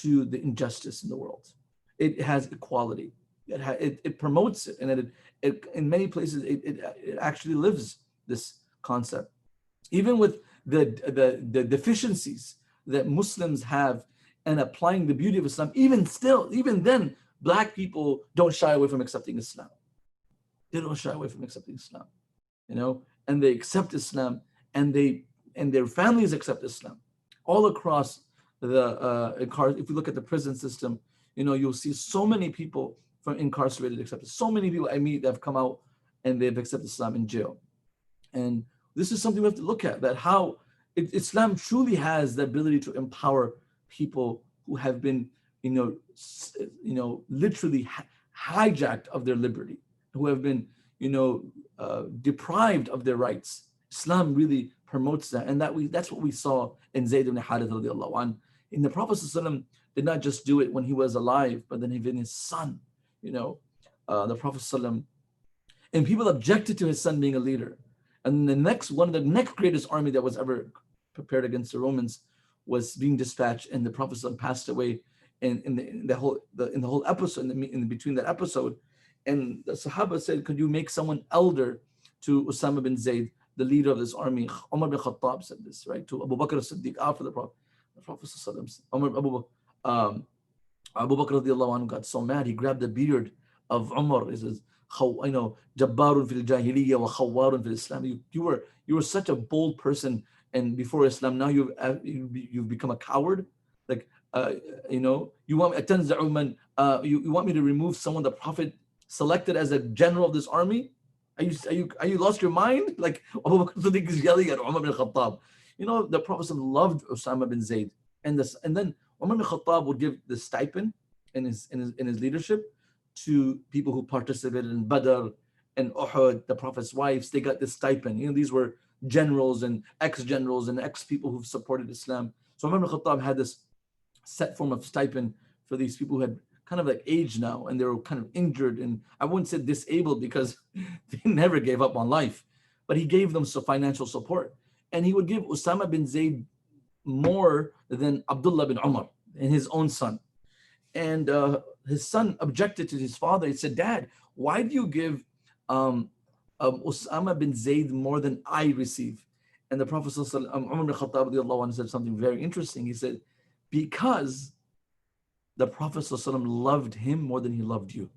to the injustice in the world. It has equality. It promotes it, and it in many places it actually lives this concept. Even with the deficiencies that Muslims have and applying the beauty of Islam, even then, black people don't shy away from accepting Islam. They don't shy away from accepting Islam, and they accept Islam, and their families accept Islam. All across if you look at the prison system, you'll see so many people from incarcerated accepted. So many people I meet that have come out and they've accepted Islam in jail. And this is something we have to look at, that how Islam truly has the ability to empower people who have been, literally hijacked of their liberty, who have been, deprived of their rights. Islam really promotes that, and that's what we saw in Zayd ibn Harith radiallahu anhu. In the Prophet ﷺ did not just do it when he was alive, but then even his son, the Prophet ﷺ, and people objected to his son being a leader. And one of the next greatest army that was ever prepared against the Romans was being dispatched, and the Prophet ﷺ passed away in the whole episode, in between that episode. And the Sahaba said, could you make someone elder to Usama bin Zayd, the leader of this army? Umar bin Khattab said this, right, to Abu Bakr as-Siddiq after the Prophet. The Prophet Abu Bakr radiallahu anhu got so mad, he grabbed the beard of Umar. He says, Jabbarun fil Jahiliyyah wa Khawwarun fil Islam. You were such a bold person, and before Islam, now you've become a coward. Like, you want you want me to remove someone the Prophet selected as a general of this army? Are you lost your mind? Like, Abu Bakr Siddiq is yelling at Umar bin Khattab. The Prophet loved Usama bin Zayd, and then Umar bin Khattab would give the stipend in his leadership to people who participated in Badr and Uhud, the Prophet's wives. They got this stipend. These were generals and ex-generals and ex-people who've supported Islam. So Umar bin Khattab had this set form of stipend for these people who had kind of like aged now, and they were kind of injured, and I wouldn't say disabled because they never gave up on life, but he gave them some financial support. And he would give Usama bin Zayd more than Abdullah bin Umar and his own son. And his son objected to his father. He said, Dad, why do you give Usama bin Zayd more than I receive? And the Prophet Umar bin Khattab said something very interesting. He said, because the Prophet ﷺ loved him more than he loved you.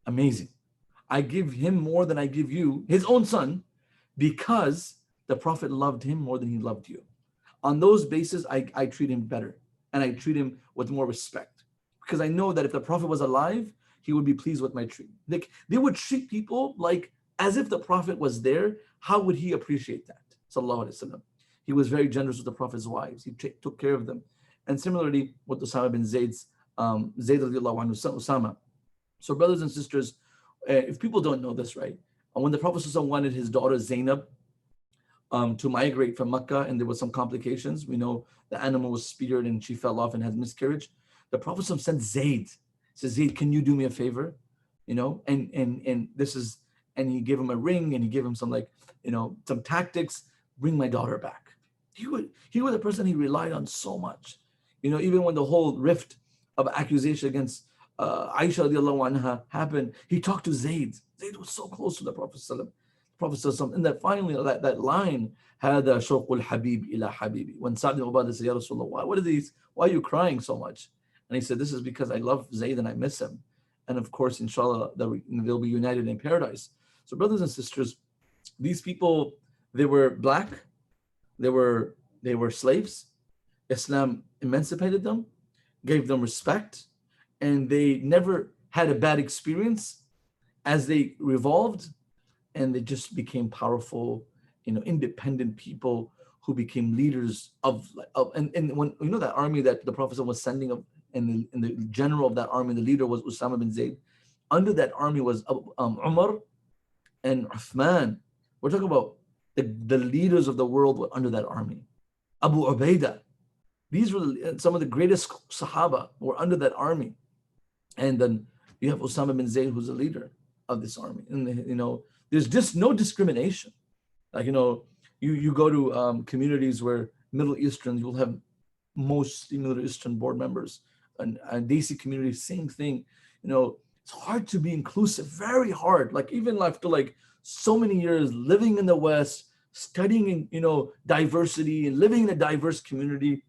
Amazing. I give him more than I give you, his own son, because the Prophet loved him more than he loved you. On those bases, I treat him better, and I treat him with more respect, because I know that if the Prophet was alive, he would be pleased with my treatment. They would treat people like as if the Prophet was there. How would he appreciate that? Sallallahu Alaihi Wasallam. He was very generous with the Prophet's wives. He took care of them. And similarly with Usama bin Zayd's, Zayd radiallahu anhu, Usama. So brothers and sisters, if people don't know this, right? When the Prophet wanted his daughter Zainab to migrate from Mecca, and there was some complications, we know the animal was speared and she fell off and had miscarriage. The Prophet sent Zayd. Says, Zayd, can you do me a favor? And this is, and he gave him a ring, and he gave him some some tactics. Bring my daughter back. He was a person he relied on so much. Even when the whole rift of accusation against Aisha radiallahu anha happened, he talked to Zayd. Zayd was so close to the Prophet ﷺ. Prophet ﷺ, and that finally that line, هذا شوق الحبيب إلى حبيبي. When Sa'd ibn Ubadah said, Ya Rasulullah, why are you crying so much? And he said, this is because I love Zayd and I miss him. And of course, inshallah, they'll be united in paradise. So brothers and sisters, these people, they were black, they were slaves. Islam emancipated them, gave them respect, and they never had a bad experience as they revolved, and they just became powerful, independent people who became leaders and when that army that the Prophet was sending of, and the general of that army, the leader was Usama bin Zayd. Under that army was Umar and Uthman. We're talking about the leaders of the world were under that army. Abu Ubaidah. These were some of the greatest Sahaba were under that army. And then you have Usama bin Zayd, who's the leader of this army. And there's just no discrimination. You go to communities where Middle Eastern, you'll have mostly Middle Eastern board members, and Desi community, same thing. It's hard to be inclusive, very hard. Even after so many years living in the West, studying in diversity and living in a diverse community,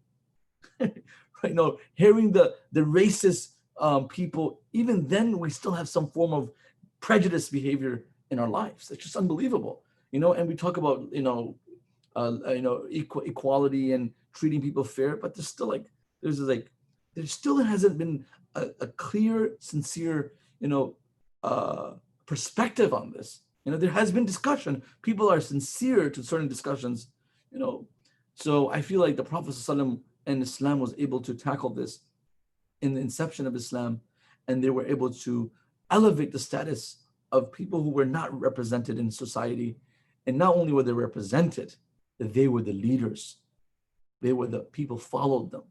hearing the racist people, even then we still have some form of prejudice behavior in our lives. It's just unbelievable. And we talk about equality and treating people fair, but there still hasn't been a clear, sincere, perspective on this. There has been discussion. People are sincere to certain discussions, So I feel like the Prophet ﷺ and Islam was able to tackle this in the inception of Islam, and they were able to elevate the status of people who were not represented in society. And not only were they represented, they were the leaders. They were the people followed them.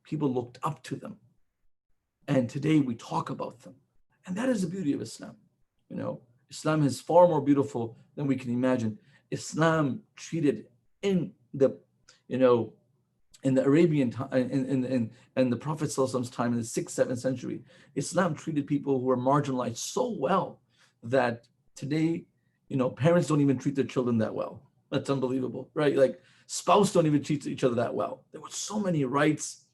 People looked up to them. And today we talk about them. And that is the beauty of Islam. Islam is far more beautiful than we can imagine. Islam treated in the Arabian time, in the Prophet ﷺ's time in the 6th, 7th century, Islam treated people who were marginalized so well that today, parents don't even treat their children that well. That's unbelievable, right? Spouse don't even treat each other that well. There were so many rights,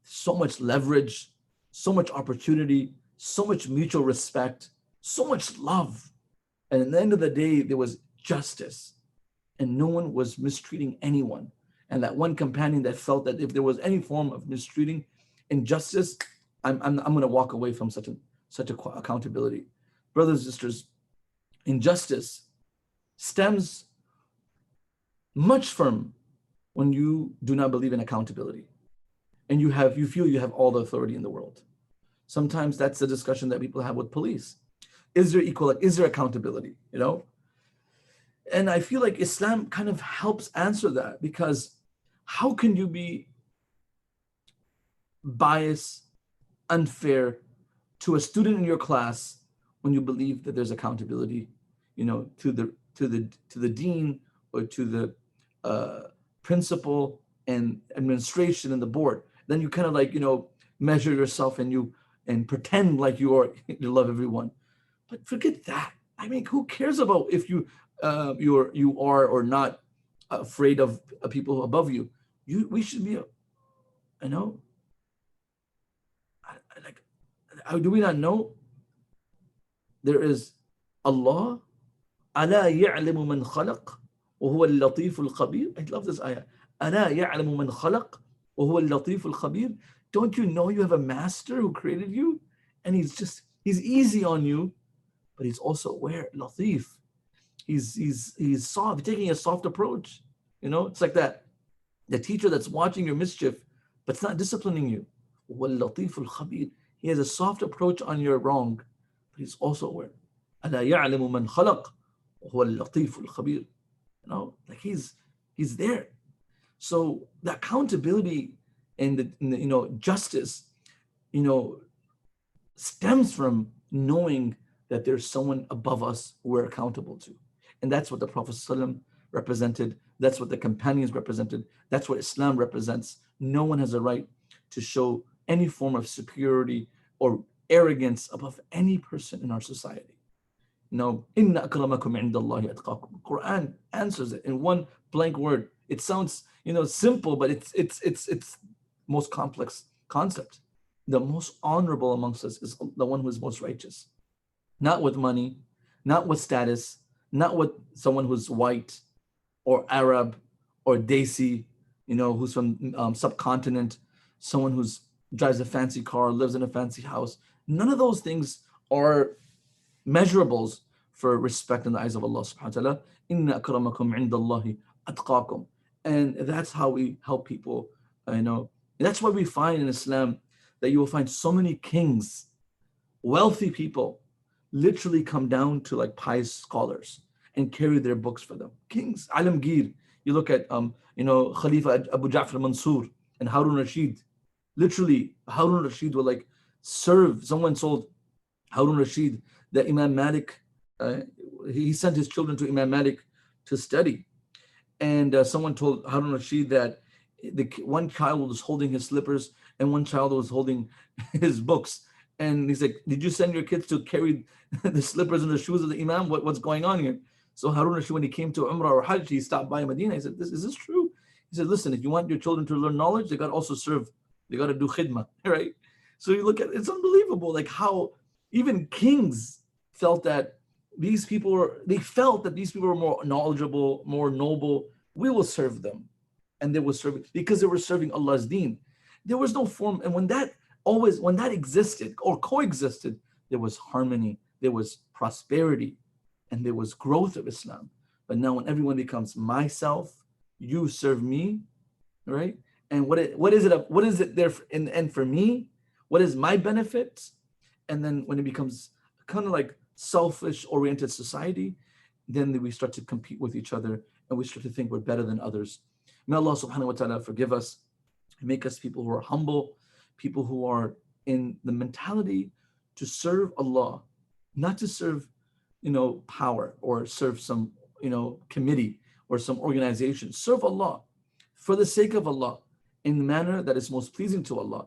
so much leverage, so much opportunity, so much mutual respect, so much love. And at the end of the day, there was justice, and no one was mistreating anyone. And that one companion that felt that if there was any form of mistreating, injustice, I'm going to walk away from such accountability. Brothers and sisters, injustice stems much from when you do not believe in accountability, and you feel you have all the authority in the world. Sometimes that's the discussion that people have with police. Is there accountability? And I feel like Islam kind of helps answer that, because how can you be biased, unfair to a student in your class when you believe that there's accountability, to the dean or to the principal and administration and the board? Then you kind of measure yourself and pretend like you love everyone. But forget that. I mean, who cares about if you are or not afraid of people above you? We should be, Like, do we not know there is Allah? ألا يعلم من خلق وهو اللطيف الخبير. I love this ayah. ألا يعلم من خلق وهو اللطيف الخبير. Don't you know you have a master who created you? And he's easy on you, but he's also aware, latif. He's soft, taking a soft approach. It's like that. The teacher that's watching your mischief, but it's not disciplining you. وَاللَّطِيفُ الْخَبِيرُ. He has a soft approach on your wrong, but he's also aware. أَلَا يَعْلَمُ مَنْ خَلَقَ وَهُوَ اللَّطِيفُ الْخَبِيرُ. Like he's there. So the accountability and the justice, stems from knowing that there's someone above us who we're accountable to. And that's what the Prophet ﷺ represented. That's what the companions represented. That's what Islam represents. No one has a right to show any form of superiority or arrogance above any person in our society. Inna akramakum indallahi atqakum. Quran answers it in one blank word. It sounds, simple, but it's most complex concept. The most honorable amongst us is the one who is most righteous. Not with money, not with status, not with someone who's white or Arab or Desi, who's from subcontinent, someone who drives a fancy car, lives in a fancy house. None of those things are measurables for respect in the eyes of Allah subhanahu wa ta'ala. Inna akramakum indallahi atqakum. And that's how we help people. That's what we find in Islam, that you will find so many kings, wealthy people, literally come down to like pious scholars and carry their books for them. Kings, Alamgir. You look at Khalifa Abu Ja'far Mansur and Harun Rashid. Literally, Harun Rashid will like serve. Someone told Harun Rashid that Imam Malik, he sent his children to Imam Malik to study. And someone told Harun Rashid that one child was holding his slippers and one child was holding his books. And he's like, did you send your kids to carry the slippers and the shoes of the Imam? What's going on here? So Harun Rashid, when he came to Umrah or Hajj, he stopped by Medina. He said, is this true? He said, listen, if you want your children to learn knowledge, they got to also serve. They got to do khidmah, right? So you look at, it's unbelievable, like how even kings felt that these people were more knowledgeable, more noble. We will serve them. And they will serve because they were serving Allah's deen. There was no form. And when that existed or coexisted, there was harmony, there was prosperity, and there was growth of Islam. But now when everyone becomes myself, you serve me, right? And what is it there in the end for me? What is my benefit? And then when it becomes kind of like selfish oriented society, then we start to compete with each other and we start to think we're better than others. May Allah subhanahu wa ta'ala forgive us and make us people who are humble, people who are in the mentality to serve Allah, not to serve, power or serve some, committee or some organization. Serve Allah for the sake of Allah in the manner that is most pleasing to Allah,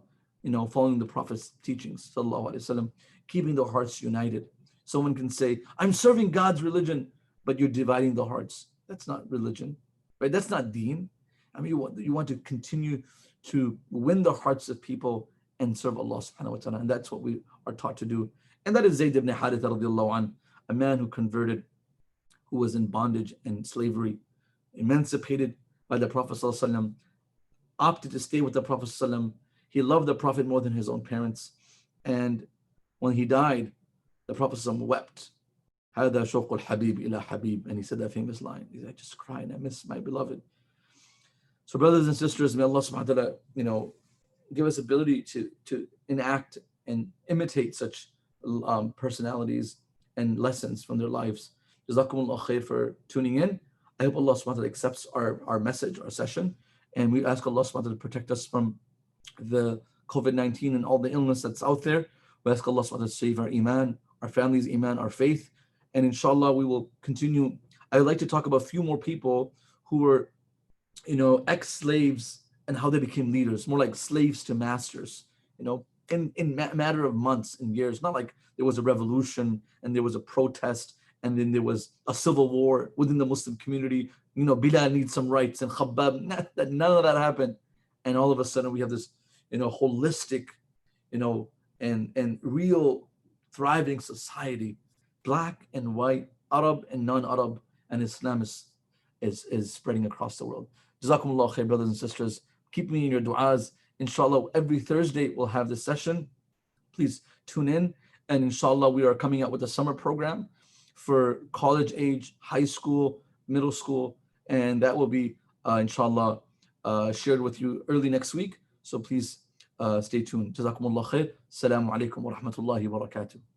following the Prophet's teachings, sallallahu alaihi wasallam, keeping the hearts united. Someone can say, I'm serving God's religion, but you're dividing the hearts. That's not religion, right? That's not deen. I mean, you want to continue to win the hearts of people and serve Allah subhanahu wa ta'ala. And that's what we are taught to do. And that is Zayd ibn Haritha radiallahu anh, a man who converted, who was in bondage and slavery, emancipated by the Prophet sallallahu alaihi wasallam, opted to stay with the Prophet sallallahu alaihi wasallam. He loved the Prophet more than his own parents. And when he died, the Prophet sallallahu alaihi wasallam wept. هذا شوق الحبيب إلى حبيب. And he said that famous line. He said, I just cry and I miss my beloved. So brothers and sisters, may Allah subhanahu wa ta'ala, give us ability to enact and imitate such personalities and lessons from their lives. Jazakumullah khair for tuning in. I hope Allah subhanahu wa ta'ala accepts our message, our session. And we ask Allah subhanahu wa ta'ala to protect us from the COVID-19 and all the illness that's out there. We ask Allah subhanahu wa ta'ala to save our iman, our families' iman, our faith. And inshallah, we will continue. I would like to talk about a few more people who were, ex-slaves and how they became leaders, more like slaves to masters, in matter of months and years. Not like there was a revolution and there was a protest and then there was a civil war within the Muslim community. Bilal needs some rights and Khabbab, none of that happened. And all of a sudden we have this, holistic, and real thriving society, black and white, Arab and non-Arab, and Islam is spreading across the world. Jazakumullah khair, brothers and sisters. Keep me in your du'as. Inshallah, every Thursday we'll have this session. Please tune in. And inshallah, we are coming out with a summer program for college age, high school, middle school, and that will be inshallah shared with you early next week. So please stay tuned. Jazakumullah khair. Assalamu alaikum wa rahmatullahi wa barakatuh.